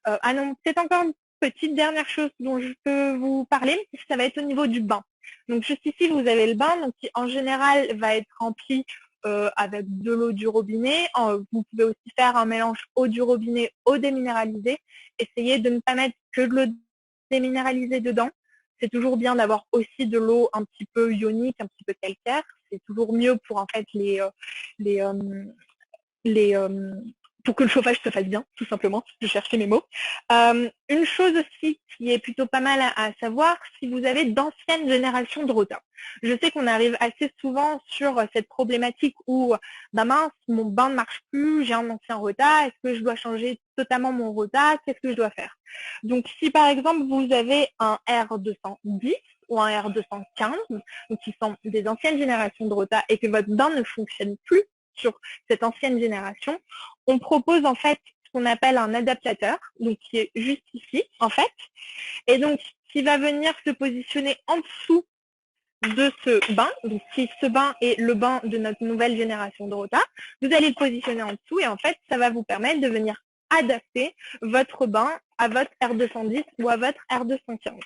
Ah non, peut-être encore une petite dernière chose dont je peux vous parler, ça va être au niveau du bain. Donc juste ici, vous avez le bain, donc qui en général va être rempli avec de l'eau du robinet. Vous pouvez aussi faire un mélange eau du robinet, eau déminéralisée. Essayez de ne pas mettre que de l'eau déminéralisée dedans. C'est toujours bien d'avoir aussi de l'eau un petit peu ionique, un petit peu calcaire. C'est toujours mieux pour en fait pour que le chauffage se fasse bien, tout simplement, je cherchais mes mots. Une chose aussi qui est plutôt pas mal à savoir, si vous avez d'anciennes générations de rota. Je sais qu'on arrive assez souvent sur cette problématique où, mince, mon bain ne marche plus, j'ai un ancien rota, est-ce que je dois changer totalement mon rota, qu'est-ce que je dois faire? Donc si par exemple vous avez un R210 ou un R215, donc qui sont des anciennes générations de rota et que votre bain ne fonctionne plus sur cette ancienne génération, on propose en fait ce qu'on appelle un adaptateur, donc qui est juste ici en fait, et donc qui va venir se positionner en dessous de ce bain. Donc si ce bain est le bain de notre nouvelle génération de rota, vous allez le positionner en dessous et en fait ça va vous permettre de venir adapter votre bain à votre R210 ou à votre R215.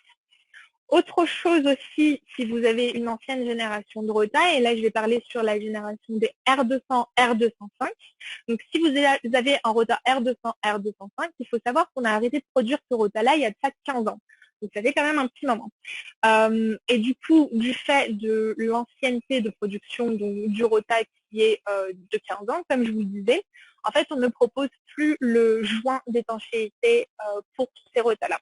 Autre chose aussi, si vous avez une ancienne génération de rota, et là je vais parler sur la génération des R200, R205. Donc si vous avez un rota R200, R205, il faut savoir qu'on a arrêté de produire ce rota-là il y a de ça 15 ans. Donc ça fait quand même un petit moment. Et du coup, du fait de l'ancienneté de production du rota qui est de 15 ans, comme je vous le disais, en fait, on ne propose plus le joint d'étanchéité pour ces rotas-là.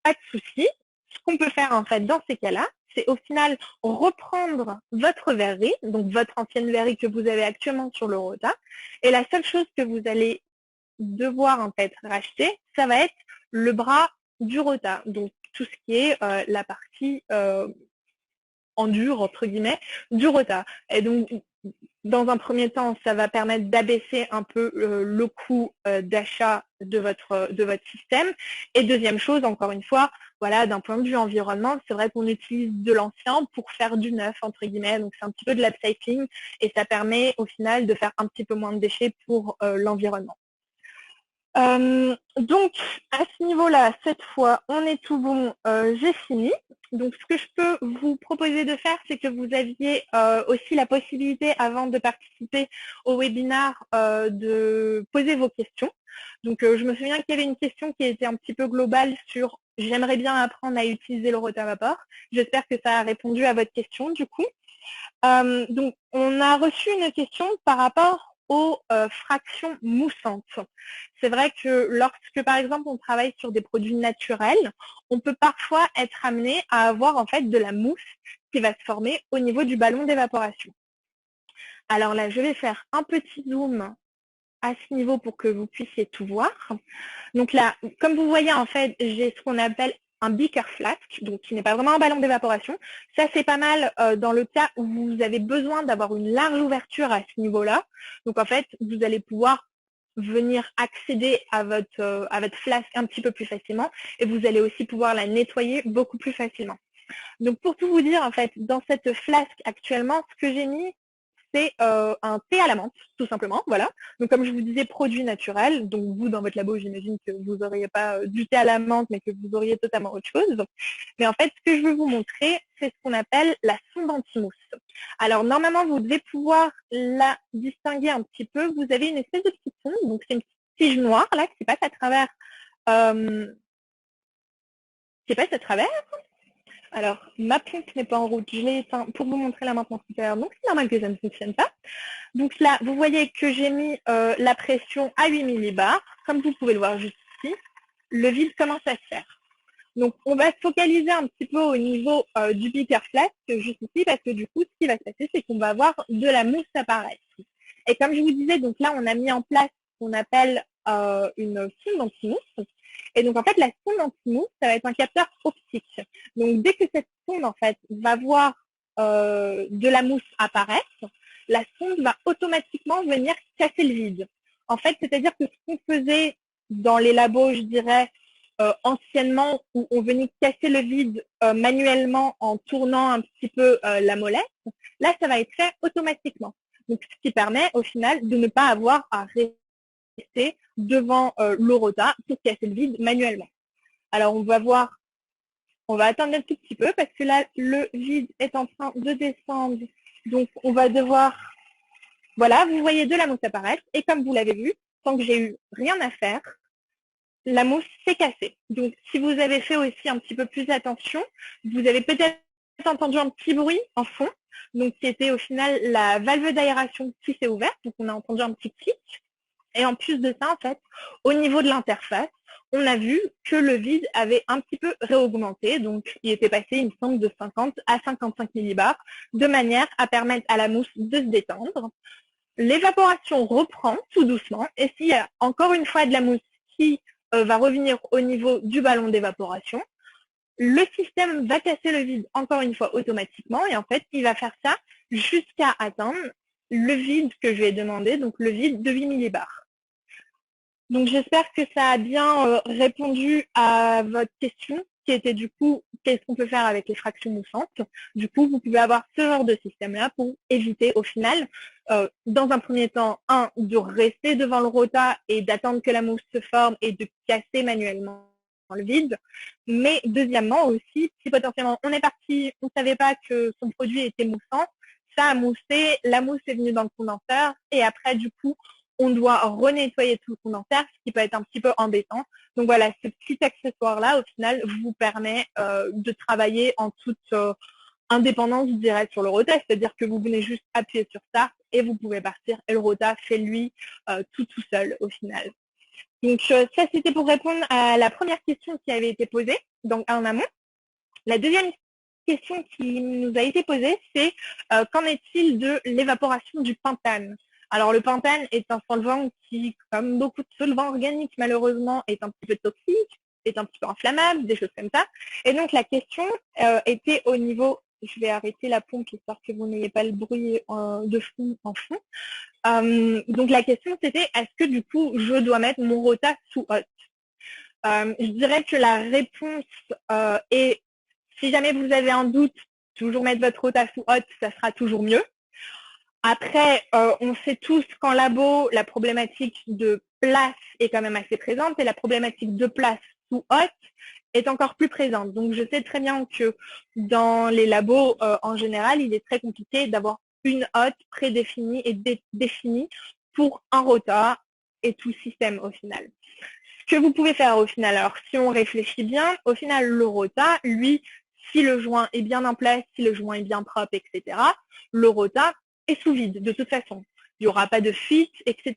Pas de souci. Ce qu'on peut faire en fait dans ces cas-là, c'est au final reprendre votre verrerie, donc votre ancienne verrerie que vous avez actuellement sur le rota, et la seule chose que vous allez devoir en fait racheter, ça va être le bras du rota, donc tout ce qui est la partie en dur, entre guillemets, du rota. Et donc, dans un premier temps, ça va permettre d'abaisser un peu le coût d'achat de votre système. Et deuxième chose, encore une fois, voilà, d'un point de vue environnement, c'est vrai qu'on utilise de l'ancien pour faire du neuf, entre guillemets. Donc, c'est un petit peu de l'upcycling et ça permet au final de faire un petit peu moins de déchets pour l'environnement. Donc, à ce niveau-là, cette fois, on est tout bon, j'ai fini. Donc, ce que je peux vous proposer de faire, c'est que vous aviez aussi la possibilité, avant de participer au webinaire, de poser vos questions. Donc, je me souviens qu'il y avait une question qui était un petit peu globale sur « j'aimerais bien apprendre à utiliser le rotavapor ». J'espère que ça a répondu à votre question, du coup. Donc, on a reçu une question par rapport aux fractions moussantes. C'est vrai que lorsque, par exemple, on travaille sur des produits naturels, on peut parfois être amené à avoir en fait de la mousse qui va se former au niveau du ballon d'évaporation. Alors là, je vais faire un petit zoom à ce niveau pour que vous puissiez tout voir. Donc là, comme vous voyez, en fait, j'ai ce qu'on appelle un beaker flask, donc qui n'est pas vraiment un ballon d'évaporation. Ça, c'est pas mal dans le cas où vous avez besoin d'avoir une large ouverture à ce niveau-là. Donc, en fait, vous allez pouvoir venir accéder à votre flasque un petit peu plus facilement et vous allez aussi pouvoir la nettoyer beaucoup plus facilement. Donc, pour tout vous dire, en fait, dans cette flasque actuellement, ce que j'ai mis, c'est un thé à la menthe, tout simplement, voilà. Donc, comme je vous disais, produit naturel. Donc, vous, dans votre labo, j'imagine que vous n'auriez pas du thé à la menthe, mais que vous auriez totalement autre chose. Mais en fait, ce que je veux vous montrer, c'est ce qu'on appelle la sonde anti-mousse. Alors, normalement, vous devez pouvoir la distinguer un petit peu. Vous avez une espèce de petite sonde, donc c'est une petite tige noire, là, qui passe à travers... Alors, ma pompe n'est pas en route, je l'ai éteint pour vous montrer la maintenance supérieure, donc c'est normal que ça ne fonctionne pas. Donc là, vous voyez que j'ai mis la pression à 8 millibars. Comme vous pouvez le voir juste ici, le vide commence à se faire. Donc, on va se focaliser un petit peu au niveau du beaker flask, juste ici, parce que du coup, ce qui va se passer, c'est qu'on va avoir de la mousse apparaître. Et comme je vous disais, donc là, on a mis en place ce qu'on appelle une sonde anti-mousse. Et donc, en fait, la sonde anti-mousse, ça va être un capteur optique. Donc, dès que cette sonde, en fait, va voir de la mousse apparaître, la sonde va automatiquement venir casser le vide. En fait, c'est-à-dire que ce qu'on faisait dans les labos, je dirais, anciennement, où on venait casser le vide manuellement en tournant un petit peu la molette, là, ça va être fait automatiquement. Donc, ce qui permet, au final, de ne pas avoir à rester devant le rota pour casser le vide manuellement. Alors, on va voir, on va attendre un tout petit peu parce que là, le vide est en train de descendre. Donc, on va devoir, voilà, vous voyez de la mousse apparaître. Et comme vous l'avez vu, tant que j'ai eu rien à faire, la mousse s'est cassée. Donc, si vous avez fait aussi un petit peu plus attention, vous avez peut-être entendu un petit bruit en fond, donc qui était au final la valve d'aération qui s'est ouverte. Donc, on a entendu un petit clic. Et en plus de ça, en fait, au niveau de l'interface, on a vu que le vide avait un petit peu réaugmenté. Donc, il était passé, il me semble, de 50 à 55 millibars, de manière à permettre à la mousse de se détendre. L'évaporation reprend tout doucement. Et s'il y a encore une fois de la mousse qui va revenir au niveau du ballon d'évaporation, le système va casser le vide encore une fois automatiquement. Et en fait, il va faire ça jusqu'à atteindre le vide que je lui ai demandé, donc le vide de 8 millibars. Donc, j'espère que ça a bien répondu à votre question, qui était du coup, qu'est-ce qu'on peut faire avec les fractions moussantes. Du coup, vous pouvez avoir ce genre de système-là pour éviter au final, dans un premier temps, de rester devant le rota et d'attendre que la mousse se forme et de casser manuellement le vide. Mais deuxièmement aussi, si potentiellement on est parti, on ne savait pas que son produit était moussant, ça a moussé, la mousse est venue dans le condenseur et après, du coup, on doit renettoyer tout le condensaire, ce qui peut être un petit peu embêtant. Donc voilà, ce petit accessoire-là, au final, vous permet de travailler en toute indépendance, je dirais, sur le rota, c'est-à-dire que vous venez juste appuyer sur Start et vous pouvez partir, et le rota fait lui tout seul au final. Donc ça, c'était pour répondre à la première question qui avait été posée donc en amont. La deuxième question qui nous a été posée, c'est qu'en est-il de l'évaporation du pentane? Alors le pentane est un solvant qui, comme beaucoup de solvants organiques malheureusement, est un petit peu toxique, est un petit peu inflammable, des choses comme ça. Et donc la question était au niveau, je vais arrêter la pompe histoire que vous n'ayez pas le bruit de fond en fond. Donc la question c'était, est-ce que du coup je dois mettre mon rota sous hot? Je dirais que la réponse est, si jamais vous avez un doute, toujours mettre votre rota sous hot, ça sera toujours mieux. Après, on sait tous qu'en labo, la problématique de place est quand même assez présente et la problématique de place sous hot est encore plus présente. Donc, je sais très bien que dans les labos, en général, il est très compliqué d'avoir une hot prédéfinie et définie pour un rota et tout système au final. Ce que vous pouvez faire au final, alors si on réfléchit bien, au final, le rota, lui, si le joint est bien en place, si le joint est bien propre, etc., le rota est sous vide de toute façon. Il n'y aura pas de fuite, etc.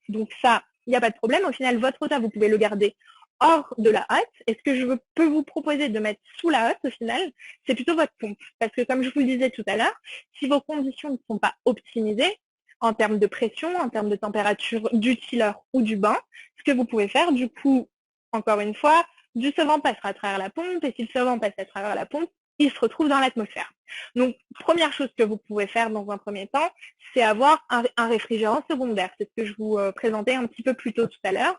Donc ça, il n'y a pas de problème. Au final, votre rota, vous pouvez le garder hors de la hotte. Et ce que je peux vous proposer de mettre sous la hotte, au final, c'est plutôt votre pompe. Parce que comme je vous le disais tout à l'heure, si vos conditions ne sont pas optimisées, en termes de pression, en termes de température du tiller ou du bain, ce que vous pouvez faire, du coup, encore une fois, du solvant passera à travers la pompe, et si le solvant passe à travers la pompe, il se retrouve dans l'atmosphère. Donc, première chose que vous pouvez faire dans un premier temps, c'est avoir un réfrigérant secondaire. C'est ce que je vous présentais un petit peu plus tôt tout à l'heure.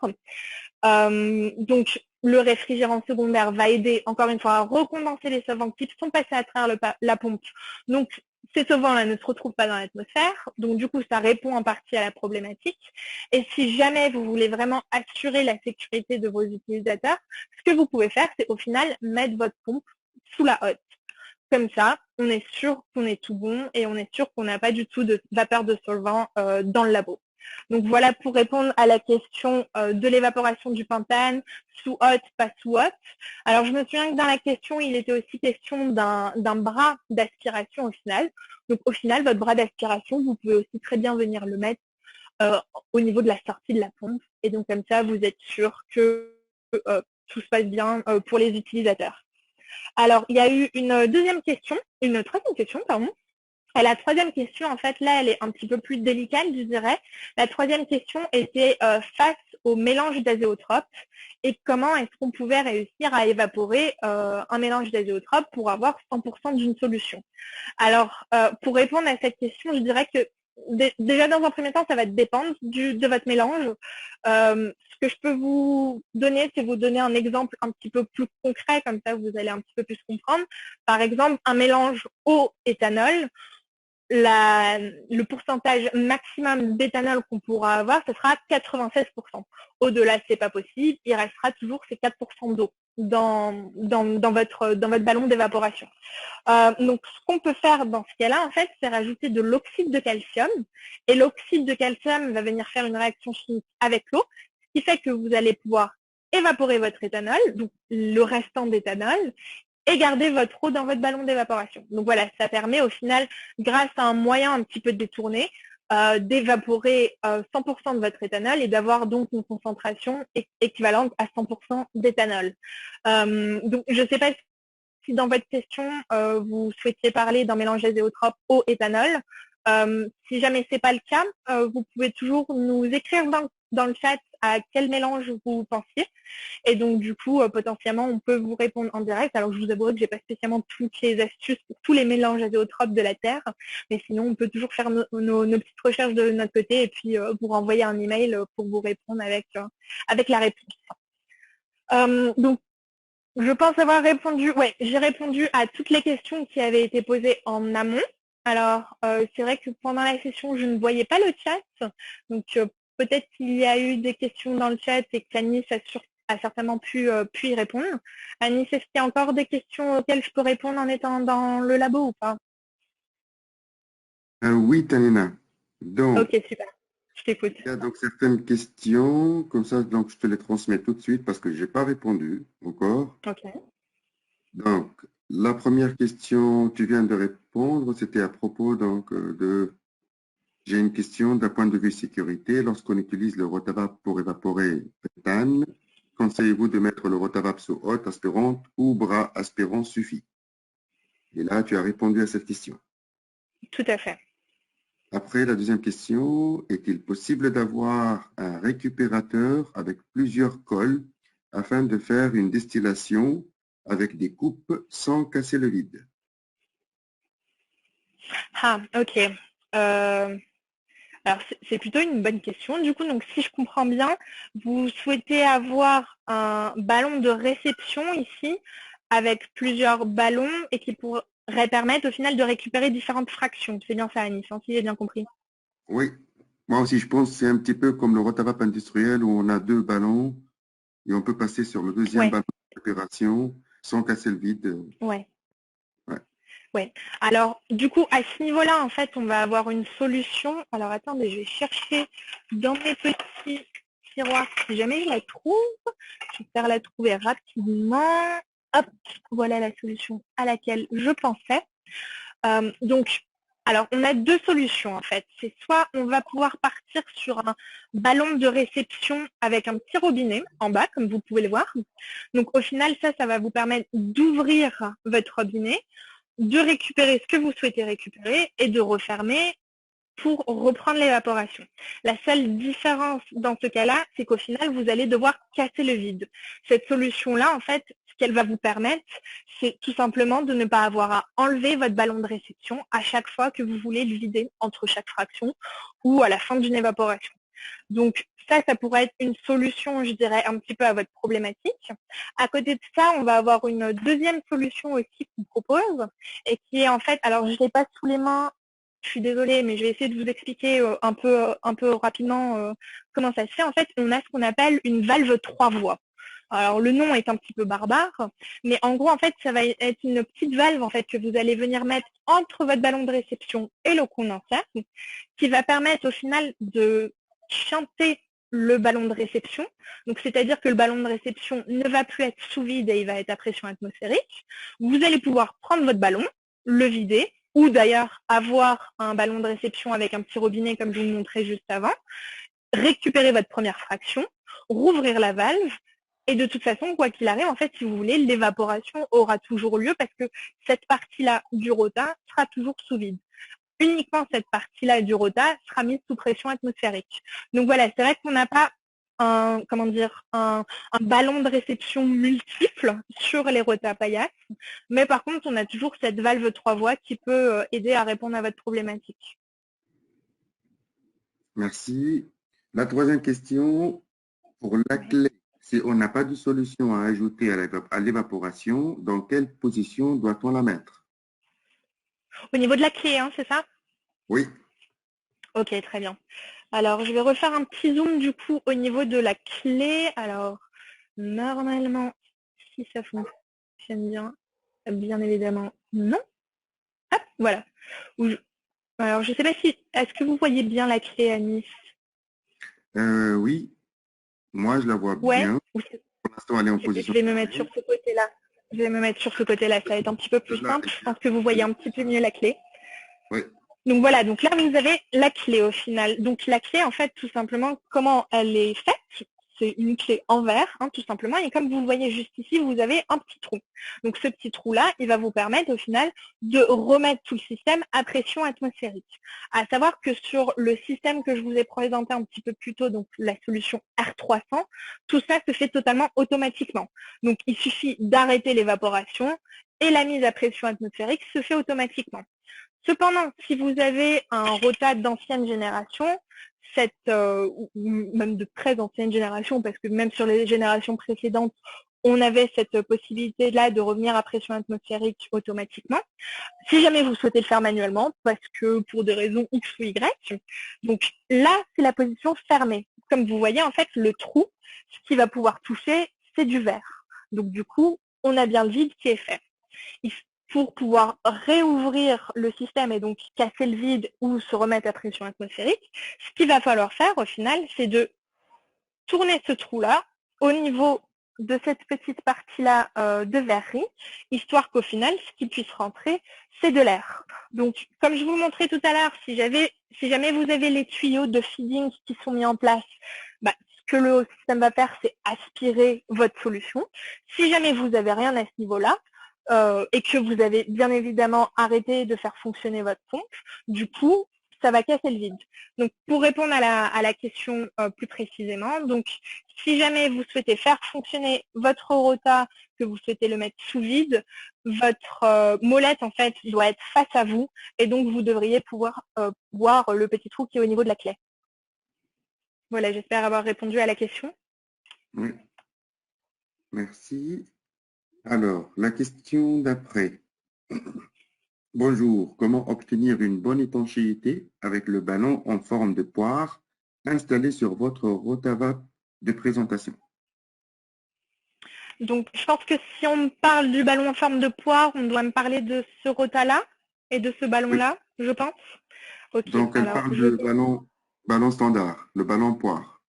Donc, le réfrigérant secondaire va aider, encore une fois, à recondenser les solvants qui sont passés à travers la pompe. Donc, ces solvants-là ne se retrouvent pas dans l'atmosphère. Donc, du coup, ça répond en partie à la problématique. Et si jamais vous voulez vraiment assurer la sécurité de vos utilisateurs, ce que vous pouvez faire, c'est au final mettre votre pompe sous la hotte. Comme ça, on est sûr qu'on est tout bon et on est sûr qu'on n'a pas du tout de vapeur de solvant dans le labo. Donc voilà pour répondre à la question de l'évaporation du pentane, sous hot, pas sous hot. Alors je me souviens que dans la question, il était aussi question d'un bras d'aspiration au final. Donc au final, votre bras d'aspiration, vous pouvez aussi très bien venir le mettre au niveau de la sortie de la pompe. Et donc comme ça, vous êtes sûr que tout se passe bien pour les utilisateurs. Alors, il y a eu une troisième question, pardon. Et la troisième question, en fait, là, elle est un petit peu plus délicate, je dirais. La troisième question était face au mélange d'azéotropes et comment est-ce qu'on pouvait réussir à évaporer un mélange d'azéotropes pour avoir 100% d'une solution. Alors, pour répondre à cette question, je dirais que déjà, dans un premier temps, ça va dépendre de votre mélange. Ce que je peux vous donner, c'est vous donner un exemple un petit peu plus concret, comme ça vous allez un petit peu plus comprendre. Par exemple, un mélange eau-éthanol, le pourcentage maximum d'éthanol qu'on pourra avoir, ce sera 96%. Au-delà, c'est pas possible, il restera toujours ces 4% d'eau dans votre ballon d'évaporation. Donc, ce qu'on peut faire dans ce cas-là, en fait, c'est rajouter de l'oxyde de calcium. Et l'oxyde de calcium va venir faire une réaction chimique avec l'eau, ce qui fait que vous allez pouvoir évaporer votre éthanol, donc le restant d'éthanol, et garder votre eau dans votre ballon d'évaporation. Donc voilà, ça permet au final, grâce à un moyen un petit peu détourné, d'évaporer 100% de votre éthanol et d'avoir donc une concentration équivalente à 100% d'éthanol. Donc je ne sais pas si dans votre question, vous souhaitiez parler d'un mélange azéotrope eau-éthanol. Si jamais ce n'est pas le cas, vous pouvez toujours nous écrire dans le chat à quel mélange vous pensiez. Et donc, du coup, potentiellement, on peut vous répondre en direct. Alors, je vous avouerai que je n'ai pas spécialement toutes les astuces pour tous les mélanges azéotropes de la Terre. Mais sinon, on peut toujours faire nos petites recherches de notre côté et puis vous renvoyer un email pour vous répondre avec la réponse. Donc, je pense avoir répondu, ouais, j'ai répondu à toutes les questions qui avaient été posées en amont. Alors, c'est vrai que pendant la session, je ne voyais pas le chat. Donc, peut-être qu'il y a eu des questions dans le chat et qu'Anis a certainement pu y répondre. Anis, est-ce qu'il y a encore des questions auxquelles je peux répondre en étant dans le labo ou pas? Oui, Tanina. Donc, Ok, super. Je t'écoute. Il y a donc certaines questions, comme ça, donc je te les transmets tout de suite parce que je n'ai pas répondu encore. Ok. Donc, la première question, tu viens de répondre, c'était à propos donc j'ai une question d'un point de vue sécurité. Lorsqu'on utilise le rotavap pour évaporer méthane, conseillez-vous de mettre le rotavap sous haute aspirante ou bras aspirant suffit? Et là, tu as répondu à cette question. Tout à fait. Après, la deuxième question, est-il possible d'avoir un récupérateur avec plusieurs cols afin de faire une distillation avec des coupes sans casser le vide? Ah, ok. Alors, c'est plutôt une bonne question. Du coup, donc, si je comprends bien, vous souhaitez avoir un ballon de réception ici avec plusieurs ballons et qui pourrait permettre au final de récupérer différentes fractions. C'est bien ça, Anis, hein, si j'ai bien compris. Oui, moi aussi je pense que c'est un petit peu comme le rotavap industriel où on a deux ballons et on peut passer sur le deuxième Ouais, ballon de récupération sans casser le vide. ouais. Ouais. Ouais. Alors, du coup, à ce niveau-là, en fait, on va avoir une solution. Alors, attendez, je vais chercher dans mes petits tiroirs si jamais je la trouve. J'espère la trouver rapidement. Hop, voilà la solution à laquelle je pensais. Donc, alors, on a deux solutions, en fait. C'est soit on va pouvoir partir sur un ballon de réception avec un petit robinet en bas, comme vous pouvez le voir. Donc, au final, ça va vous permettre d'ouvrir votre robinet, de récupérer ce que vous souhaitez récupérer et de refermer pour reprendre l'évaporation. La seule différence dans ce cas-là, c'est qu'au final, vous allez devoir casser le vide. Cette solution-là, en fait, ce qu'elle va vous permettre, c'est tout simplement de ne pas avoir à enlever votre ballon de réception à chaque fois que vous voulez le vider entre chaque fraction ou à la fin d'une évaporation. Donc, ça pourrait être une solution, je dirais, un petit peu à votre problématique. À côté de ça, on va avoir une deuxième solution aussi qu'on propose et qui est en fait, alors je ne l'ai pas sous les mains, je suis désolée, mais je vais essayer de vous expliquer un peu rapidement comment ça se fait. En fait, on a ce qu'on appelle une valve 3 voies. Alors, le nom est un petit peu barbare, mais en gros, en fait, ça va être une petite valve en fait, que vous allez venir mettre entre votre ballon de réception et le condensateur, qui va permettre au final de chanter le ballon de réception. Donc, c'est-à-dire que le ballon de réception ne va plus être sous vide et il va être à pression atmosphérique. Vous allez pouvoir prendre votre ballon, le vider, ou d'ailleurs avoir un ballon de réception avec un petit robinet comme je vous montrais juste avant, récupérer votre première fraction, rouvrir la valve, et de toute façon, quoi qu'il arrive, en fait, si vous voulez, l'évaporation aura toujours lieu parce que cette partie-là du rota sera toujours sous vide. Uniquement cette partie-là du rota sera mise sous pression atmosphérique. Donc voilà, c'est vrai qu'on n'a pas un ballon de réception multiple sur les rotas paillasses, mais par contre, on a toujours cette valve 3 voies qui peut aider à répondre à votre problématique. Merci. La troisième question, pour la clé, si on n'a pas de solution à ajouter à l'évaporation, dans quelle position doit-on la mettre? Au niveau de la clé, hein, c'est ça? Oui, Ok, très bien. Alors, je vais refaire un petit zoom du coup au niveau de la clé. Alors, normalement, si ça fonctionne bien évidemment, non. Hop, voilà. Alors, je ne sais pas si, est-ce que vous voyez bien la clé, Anis? oui, moi je la vois Ouais. bien. Pour l'instant, elle est en Je position vais me mettre sur fermée. ce côté-là. Je vais me mettre sur ce côté-là. Ça va être un petit peu plus Celle-là simple. est Je bien. pense que vous voyez un petit peu mieux la clé. Oui, Donc voilà, donc là vous avez la clé au final. Donc la clé en fait tout simplement comment elle est faite, c'est une clé en verre hein, tout simplement et comme vous le voyez juste ici vous avez un petit trou. Donc ce petit trou là il va vous permettre au final de remettre tout le système à pression atmosphérique. À savoir que sur le système que je vous ai présenté un petit peu plus tôt, donc la solution R300, tout ça se fait totalement automatiquement. Donc il suffit d'arrêter l'évaporation et la mise à pression atmosphérique se fait automatiquement. Cependant, si vous avez un rota d'ancienne génération, ou même de très ancienne génération, parce que même sur les générations précédentes, on avait cette possibilité-là de revenir à pression atmosphérique automatiquement. Si jamais vous souhaitez le faire manuellement, parce que pour des raisons X ou Y, donc là, c'est la position fermée. Comme vous voyez, en fait, le trou, ce qui va pouvoir toucher, c'est du verre. Donc du coup, on a bien le vide qui est fait. pour pouvoir réouvrir le système et donc casser le vide ou se remettre à pression atmosphérique, ce qu'il va falloir faire au final, c'est de tourner ce trou-là au niveau de cette petite partie-là de verrerie, histoire qu'au final, ce qui puisse rentrer, c'est de l'air. Donc, comme je vous le montrais tout à l'heure, si jamais vous avez les tuyaux de feeding qui sont mis en place, bah, ce que le système va faire, c'est aspirer votre solution. Si jamais vous n'avez rien à ce niveau-là, et que vous avez bien évidemment arrêté de faire fonctionner votre pompe, du coup, ça va casser le vide. Donc, pour répondre à la question plus précisément, donc, si jamais vous souhaitez faire fonctionner votre rota, que vous souhaitez le mettre sous vide, votre molette, en fait, doit être face à vous, et donc vous devriez pouvoir voir le petit trou qui est au niveau de la clé. Voilà, j'espère avoir répondu à la question. Oui, merci. Alors, la question d'après. Bonjour, comment obtenir une bonne étanchéité avec le ballon en forme de poire installé sur votre rotavac de présentation? Donc, je pense que si on me parle du ballon en forme de poire, on doit me parler de ce rota-là et de ce ballon-là, je pense. Ok, Donc, elle alors parle de ballon standard, le ballon poire.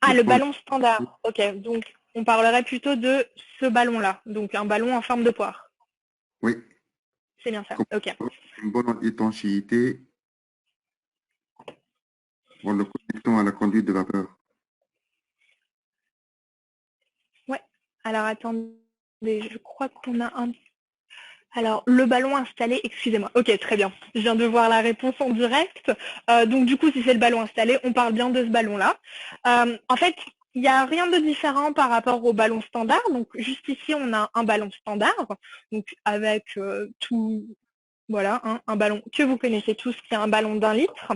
Ah, Le le premier. ballon standard. Ok, donc on parlerait plutôt de ce ballon-là, donc un ballon en forme de poire. Oui, C'est bien ça, ok. une bonne étanchéité en le connectant à la conduite de vapeur. Ouais, alors attendez, je crois qu'on a un... Alors, le ballon installé, excusez-moi. Ok, très bien. Je viens de voir la réponse en direct. Donc, du coup, si c'est le ballon installé, on parle bien de ce ballon-là. En fait, il n'y a rien de différent par rapport au ballon standard. Donc, juste ici, on a un ballon standard, donc avec tout... Voilà, hein, un ballon que vous connaissez tous, qui est un ballon d'1 litre.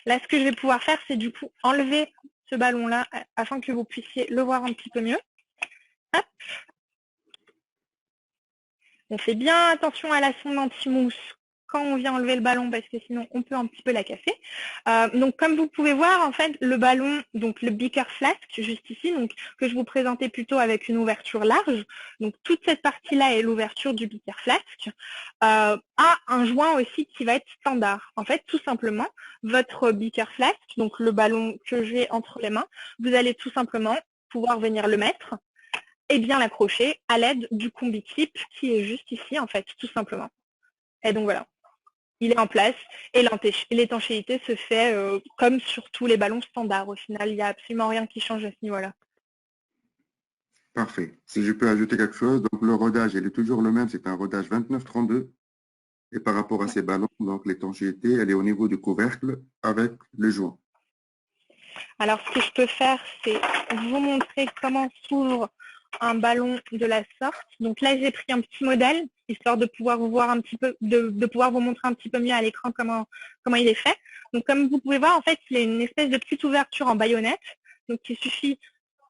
Là, ce que je vais pouvoir faire, c'est du coup enlever ce ballon-là afin que vous puissiez le voir un petit peu mieux. Hop. On fait bien attention à la sonde anti-mousse quand on vient enlever le ballon parce que sinon on peut un petit peu la casser. Donc comme vous pouvez voir, en fait, le ballon, donc le beaker flask, juste ici, donc que je vous présentais plutôt avec une ouverture large. Donc toute cette partie-là est l'ouverture du beaker flask. A un joint aussi qui va être standard. En fait, tout simplement, votre beaker flask, donc le ballon que j'ai entre les mains, vous allez tout simplement pouvoir venir le mettre et bien l'accrocher à l'aide du combi-clip qui est juste ici, en fait, tout simplement. Et donc voilà, il est en place et l'étanchéité se fait comme sur tous les ballons standards. Au final, il n'y a absolument rien qui change à ce niveau-là. Parfait. Si je peux ajouter quelque chose, donc le rodage, il est toujours le même, c'est un rodage 29-32. Et par rapport à ces ballons, donc l'étanchéité, elle est au niveau du couvercle avec le joint. Alors, ce que je peux faire, c'est vous montrer comment s'ouvre un ballon de la sorte. Donc là, j'ai pris un petit modèle, histoire de pouvoir vous voir un petit peu, de pouvoir vous montrer un petit peu mieux à l'écran comment il est fait. Donc, comme vous pouvez voir, en fait, il y a une espèce de petite ouverture en baïonnette. Donc, il suffit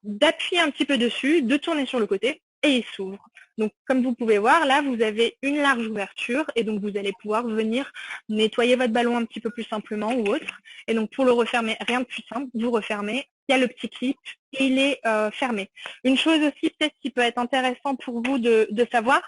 d'appuyer un petit peu dessus, de tourner sur le côté, et il s'ouvre. Donc, comme vous pouvez voir, là, vous avez une large ouverture, et donc vous allez pouvoir venir nettoyer votre ballon un petit peu plus simplement ou autre. Et donc, pour le refermer, rien de plus simple, vous refermez, il y a le petit clip, et il est fermé. Une chose aussi, peut-être, qui peut être intéressant pour vous de savoir,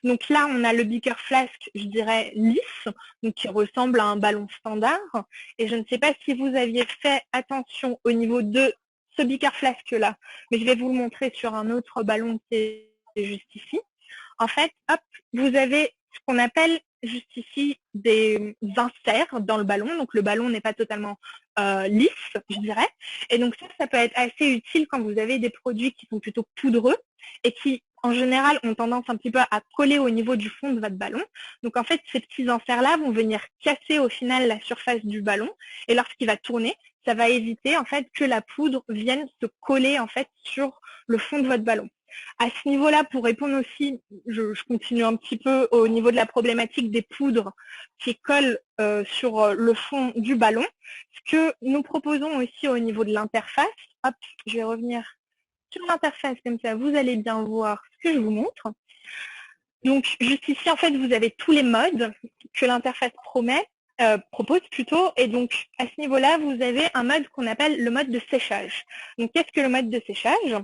donc là, on a le beaker flask, je dirais, lisse, donc qui ressemble à un ballon standard, et je ne sais pas si vous aviez fait attention au niveau de ce beaker flask là, mais je vais vous le montrer sur un autre ballon qui est juste ici. En fait, hop, vous avez ce qu'on appelle juste ici des inserts dans le ballon. Donc le ballon n'est pas totalement lisse, je dirais. Et donc ça peut être assez utile quand vous avez des produits qui sont plutôt poudreux et qui, en général, ont tendance un petit peu à coller au niveau du fond de votre ballon. Donc en fait, ces petits inserts-là vont venir casser au final la surface du ballon. Et lorsqu'il va tourner, ça va éviter en fait que la poudre vienne se coller en fait sur le fond de votre ballon. À ce niveau-là, pour répondre aussi, je continue un petit peu au niveau de la problématique des poudres qui collent sur le fond du ballon. Ce que nous proposons aussi au niveau de l'interface, hop, je vais revenir sur l'interface comme ça, vous allez bien voir ce que je vous montre. Donc, juste ici, en fait, vous avez tous les modes que l'interface propose plutôt. Et donc, à ce niveau-là, vous avez un mode qu'on appelle le mode de séchage. Donc, qu'est-ce que le mode de séchage?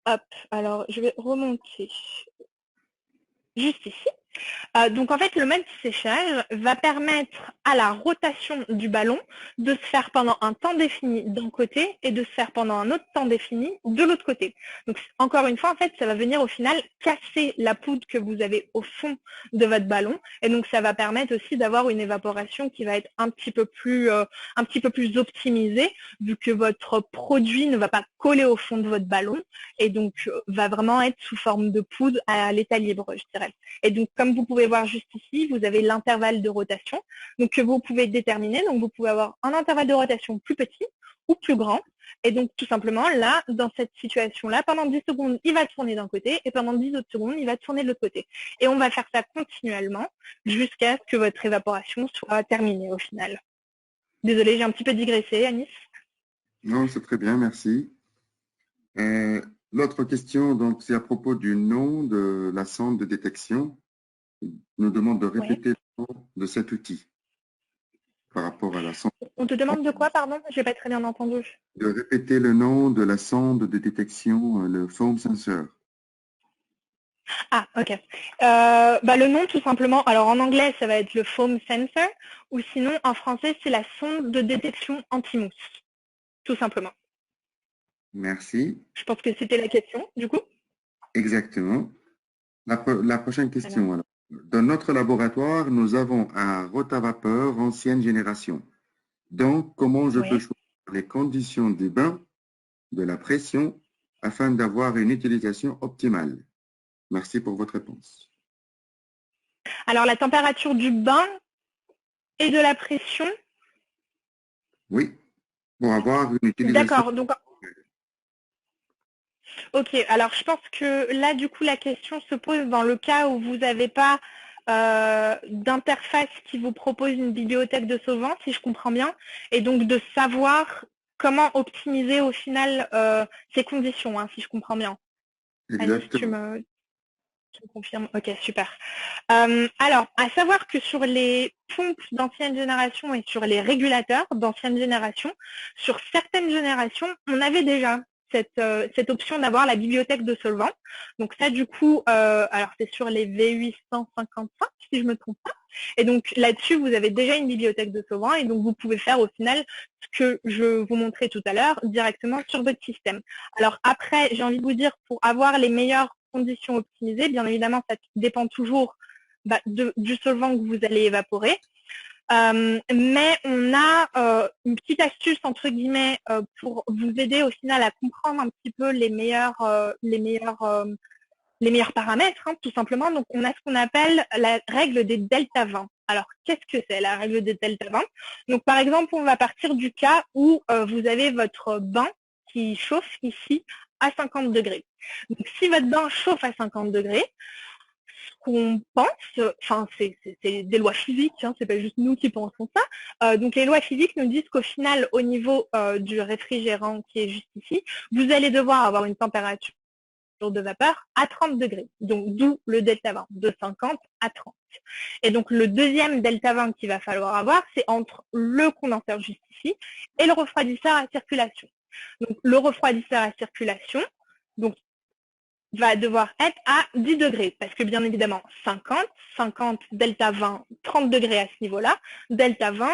Hop, alors je vais remonter juste ici. Donc en fait, le mode séchage va permettre à la rotation du ballon de se faire pendant un temps défini d'un côté et de se faire pendant un autre temps défini de l'autre côté. Donc encore une fois, en fait, ça va venir au final casser la poudre que vous avez au fond de votre ballon, et donc ça va permettre aussi d'avoir une évaporation qui va être un petit peu plus optimisée, vu que votre produit ne va pas coller au fond de votre ballon et donc va vraiment être sous forme de poudre à l'état libre, je dirais. Et donc, comme vous pouvez voir juste ici, vous avez l'intervalle de rotation donc, que vous pouvez déterminer. Donc, vous pouvez avoir un intervalle de rotation plus petit ou plus grand. Et donc, tout simplement, là, dans cette situation-là, pendant 10 secondes, il va tourner d'un côté et pendant 10 autres secondes, il va tourner de l'autre côté. Et on va faire ça continuellement jusqu'à ce que votre évaporation soit terminée au final. Désolée, j'ai un petit peu digressé, Anis. Non, c'est très bien, merci. L'autre question, donc, c'est à propos du nom de la sonde de détection. Il nous demande de répéter le nom de cet outil par rapport à la sonde. On te demande de quoi, pardon? Je n'ai pas très bien entendu. De répéter le nom de la sonde de détection, le foam sensor. Ah, ok. Le nom, tout simplement, alors en anglais, ça va être le foam sensor, ou sinon, en français, c'est la sonde de détection anti-mousse, tout simplement. Merci. Je pense que c'était la question, du coup. Exactement. La prochaine question. Alors. Dans notre laboratoire, nous avons un rotavapeur ancienne génération. Donc, comment je peux choisir les conditions du bain, de la pression, afin d'avoir une utilisation optimale? Merci pour votre réponse. Alors, la température du bain et de la pression? Oui, pour avoir une utilisation. D'accord, donc... Ok, alors je pense que là, du coup, la question se pose dans le cas où vous n'avez pas d'interface qui vous propose une bibliothèque de solvants, si je comprends bien, et donc de savoir comment optimiser au final ces conditions, hein, si je comprends bien. Exactement. Alice, tu me confirmes? Ok, super. Alors, à savoir que sur les pompes d'ancienne génération et sur les régulateurs d'ancienne génération, sur certaines générations, on avait déjà cette option d'avoir la bibliothèque de solvants. Donc ça, du coup, alors c'est sur les V855, si je ne me trompe pas. Et donc là-dessus, vous avez déjà une bibliothèque de solvants et donc vous pouvez faire au final ce que je vous montrais tout à l'heure directement sur votre système. Alors après, j'ai envie de vous dire, pour avoir les meilleures conditions optimisées, bien évidemment, ça dépend toujours du solvant que vous allez évaporer. Mais on a une petite astuce, entre guillemets, pour vous aider au final à comprendre un petit peu les meilleurs paramètres, hein, tout simplement. Donc, on a ce qu'on appelle la règle des delta 20. Alors, qu'est-ce que c'est la règle des delta 20? Donc, par exemple, on va partir du cas où vous avez votre bain qui chauffe ici à 50 degrés. Donc, si votre bain chauffe à 50 degrés, ce qu'on pense, enfin, c'est des lois physiques, hein, c'est pas juste nous qui pensons ça. Donc, les lois physiques nous disent qu'au final, au niveau du réfrigérant qui est juste ici, vous allez devoir avoir une température de vapeur à 30 degrés. Donc, d'où le delta 20, de 50 à 30. Et donc, le deuxième delta 20 qu'il va falloir avoir, c'est entre le condenseur juste ici et le refroidisseur à circulation. Donc, le refroidisseur à circulation donc, va devoir être à 10 degrés, parce que bien évidemment, 50, delta 20, 30 degrés à ce niveau-là, delta 20,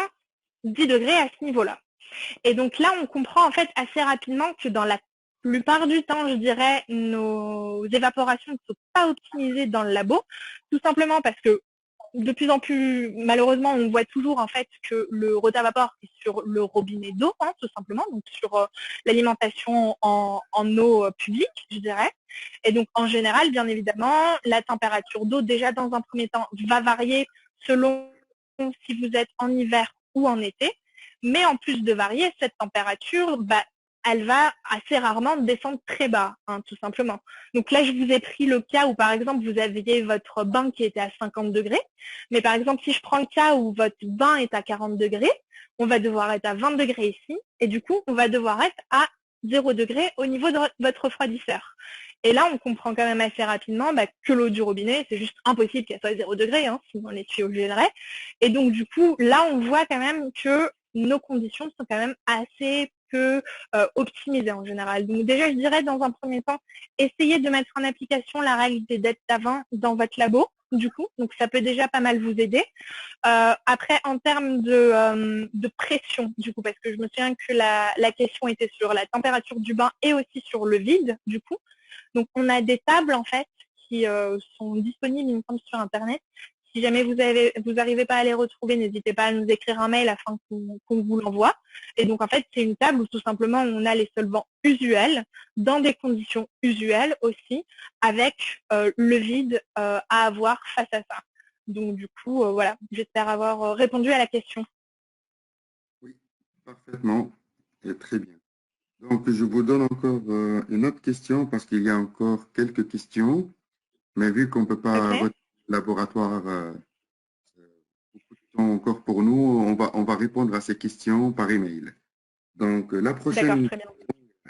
10 degrés à ce niveau-là. Et donc là, on comprend en fait assez rapidement que dans la plupart du temps, je dirais, nos évaporations ne sont pas optimisées dans le labo, tout simplement parce que de plus en plus, malheureusement, on voit toujours en fait que le rotavapor est sur le robinet d'eau, hein, tout simplement, donc sur l'alimentation en eau publique, je dirais. Et donc, en général, bien évidemment, la température d'eau, déjà dans un premier temps, va varier selon si vous êtes en hiver ou en été. Mais en plus de varier, cette température, elle va assez rarement descendre très bas, hein, tout simplement. Donc là, je vous ai pris le cas où, par exemple, vous aviez votre bain qui était à 50 degrés. Mais par exemple, si je prends le cas où votre bain est à 40 degrés, on va devoir être à 20 degrés ici. Et du coup, on va devoir être à 0 degré au niveau de votre refroidisseur. Et là, on comprend quand même assez rapidement que l'eau du robinet, c'est juste impossible qu'elle soit à 0 degré, hein, sinon les tuyaux gèleraient. Et donc, du coup, là, on voit quand même que nos conditions sont quand même assez peu optimisées en général. Donc déjà, je dirais dans un premier temps, essayez de mettre en application la règle des delta 20 dans votre labo. du coup, donc ça peut déjà pas mal vous aider. Après, en termes de pression, du coup, parce que je me souviens que la question était sur la température du bain et aussi sur le vide, du coup. Donc, on a des tables, en fait, qui sont disponibles, il me semble, sur Internet. Si jamais vous n'arrivez pas à les retrouver, n'hésitez pas à nous écrire un mail afin qu'on vous l'envoie. Et donc, en fait, c'est une table où tout simplement on a les solvants usuels, dans des conditions usuelles aussi, avec le vide à avoir face à ça. Donc, du coup, voilà, j'espère avoir répondu à la question. Oui, parfaitement. Et très bien. Donc, je vous donne encore une autre question parce qu'il y a encore quelques questions. Mais vu qu'on ne peut pas OK. retirer le laboratoire beaucoup de temps encore pour nous, on va répondre à ces questions par email. Donc, la D'accord, prochaine très bien.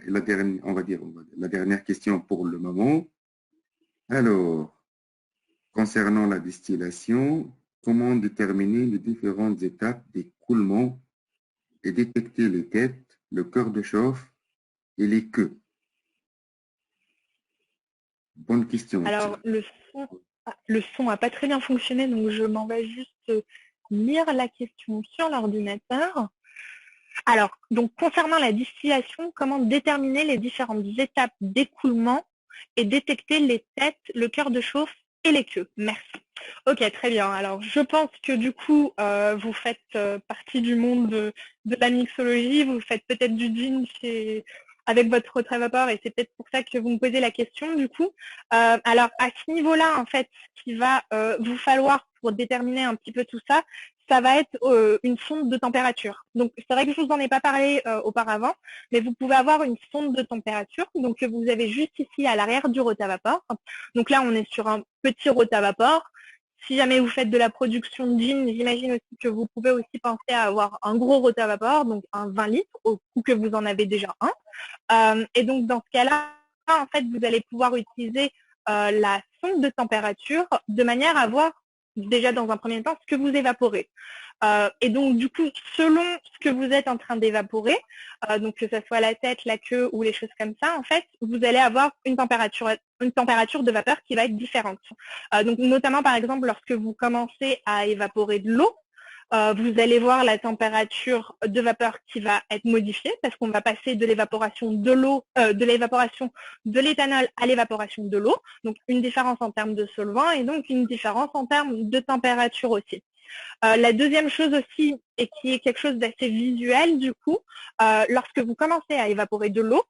et la dernière, on va dire la dernière question pour le moment. Alors, concernant la distillation, comment déterminer les différentes étapes d'écoulement et détecter les têtes, le cœur de chauffe et les queues? Bonne question, Alors, celle-là. le son n'a pas très bien fonctionné, donc je m'en vais juste lire la question sur l'ordinateur. Alors, donc concernant la distillation, comment déterminer les différentes étapes d'écoulement et détecter les têtes, le cœur de chauffe et les queues? Merci. Ok, très bien. Alors, je pense que du coup, vous faites partie du monde de la mixologie. Vous faites peut-être du gin avec votre retrait à vapeur et c'est peut-être pour ça que vous me posez la question du coup. Alors, à ce niveau-là, en fait, ce qu'il va vous falloir pour déterminer un petit peu tout ça, ça va être une sonde de température. Donc, c'est vrai que je ne vous en ai pas parlé auparavant, mais vous pouvez avoir une sonde de température donc, que vous avez juste ici à l'arrière du rotavapor. Donc là, on est sur un petit rotavapor. Si jamais vous faites de la production de gin, j'imagine aussi que vous pouvez aussi penser à avoir un gros rotavapor, donc un 20 litres, ou que vous en avez déjà un. Et donc, dans ce cas-là, en fait, vous allez pouvoir utiliser la sonde de température de manière à voir déjà dans un premier temps ce que vous évaporez. Et donc, du coup, selon ce que vous êtes en train d'évaporer, donc que ce soit la tête, la queue ou les choses comme ça, en fait, vous allez avoir une température de vapeur qui va être différente. Donc, notamment, par exemple, lorsque vous commencez à évaporer de l'eau, vous allez voir la température de vapeur qui va être modifiée parce qu'on va passer de l'évaporation de l'eau, de l'évaporation de l'éthanol à l'évaporation de l'eau. Donc, une différence en termes de solvant et donc une différence en termes de température aussi. La deuxième chose aussi, et qui est quelque chose d'assez visuel du coup, lorsque vous commencez à évaporer de l'eau,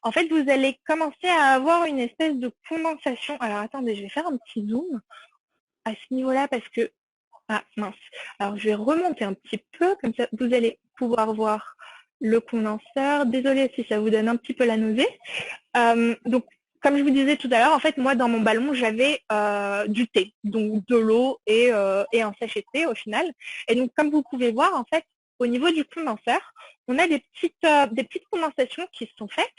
en fait, vous allez commencer à avoir une espèce de condensation. Alors, attendez, je vais faire un petit zoom à ce niveau-là parce que... Ah, mince. Alors, je vais remonter un petit peu, comme ça, vous allez pouvoir voir le condenseur. Désolée si ça vous donne un petit peu la nausée. Donc, comme je vous disais tout à l'heure, en fait, moi, dans mon ballon, j'avais du thé, donc de l'eau et un sachet de thé au final. Et donc, comme vous pouvez voir, en fait, au niveau du condenseur, on a des petites condensations qui se sont faites,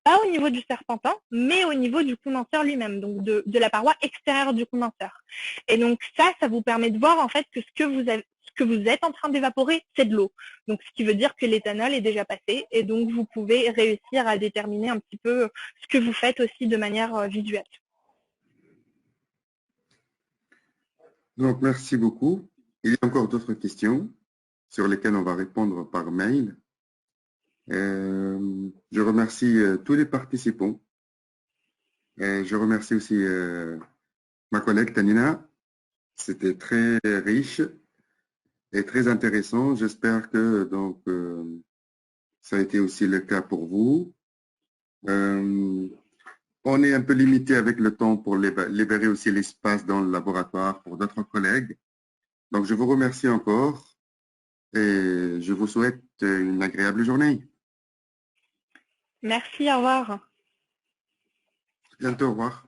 pas au niveau du serpentin, mais au niveau du condenseur lui-même, donc de la paroi extérieure du condenseur. Et donc, ça vous permet de voir, en fait, que ce que vous êtes en train d'évaporer, c'est de l'eau. Donc, ce qui veut dire que l'éthanol est déjà passé et donc vous pouvez réussir à déterminer un petit peu ce que vous faites aussi de manière visuelle. Donc, merci beaucoup. Il y a encore d'autres questions sur lesquelles on va répondre par mail. Je remercie tous les participants. Et je remercie aussi ma collègue Tanina. C'était très riche et très intéressant. J'espère que donc ça a été aussi le cas pour vous. Euh, on est un peu limité avec le temps pour libérer aussi l'espace dans le laboratoire pour d'autres collègues. Donc, je vous remercie encore et je vous souhaite une agréable journée. Merci, au revoir. À bientôt, au revoir.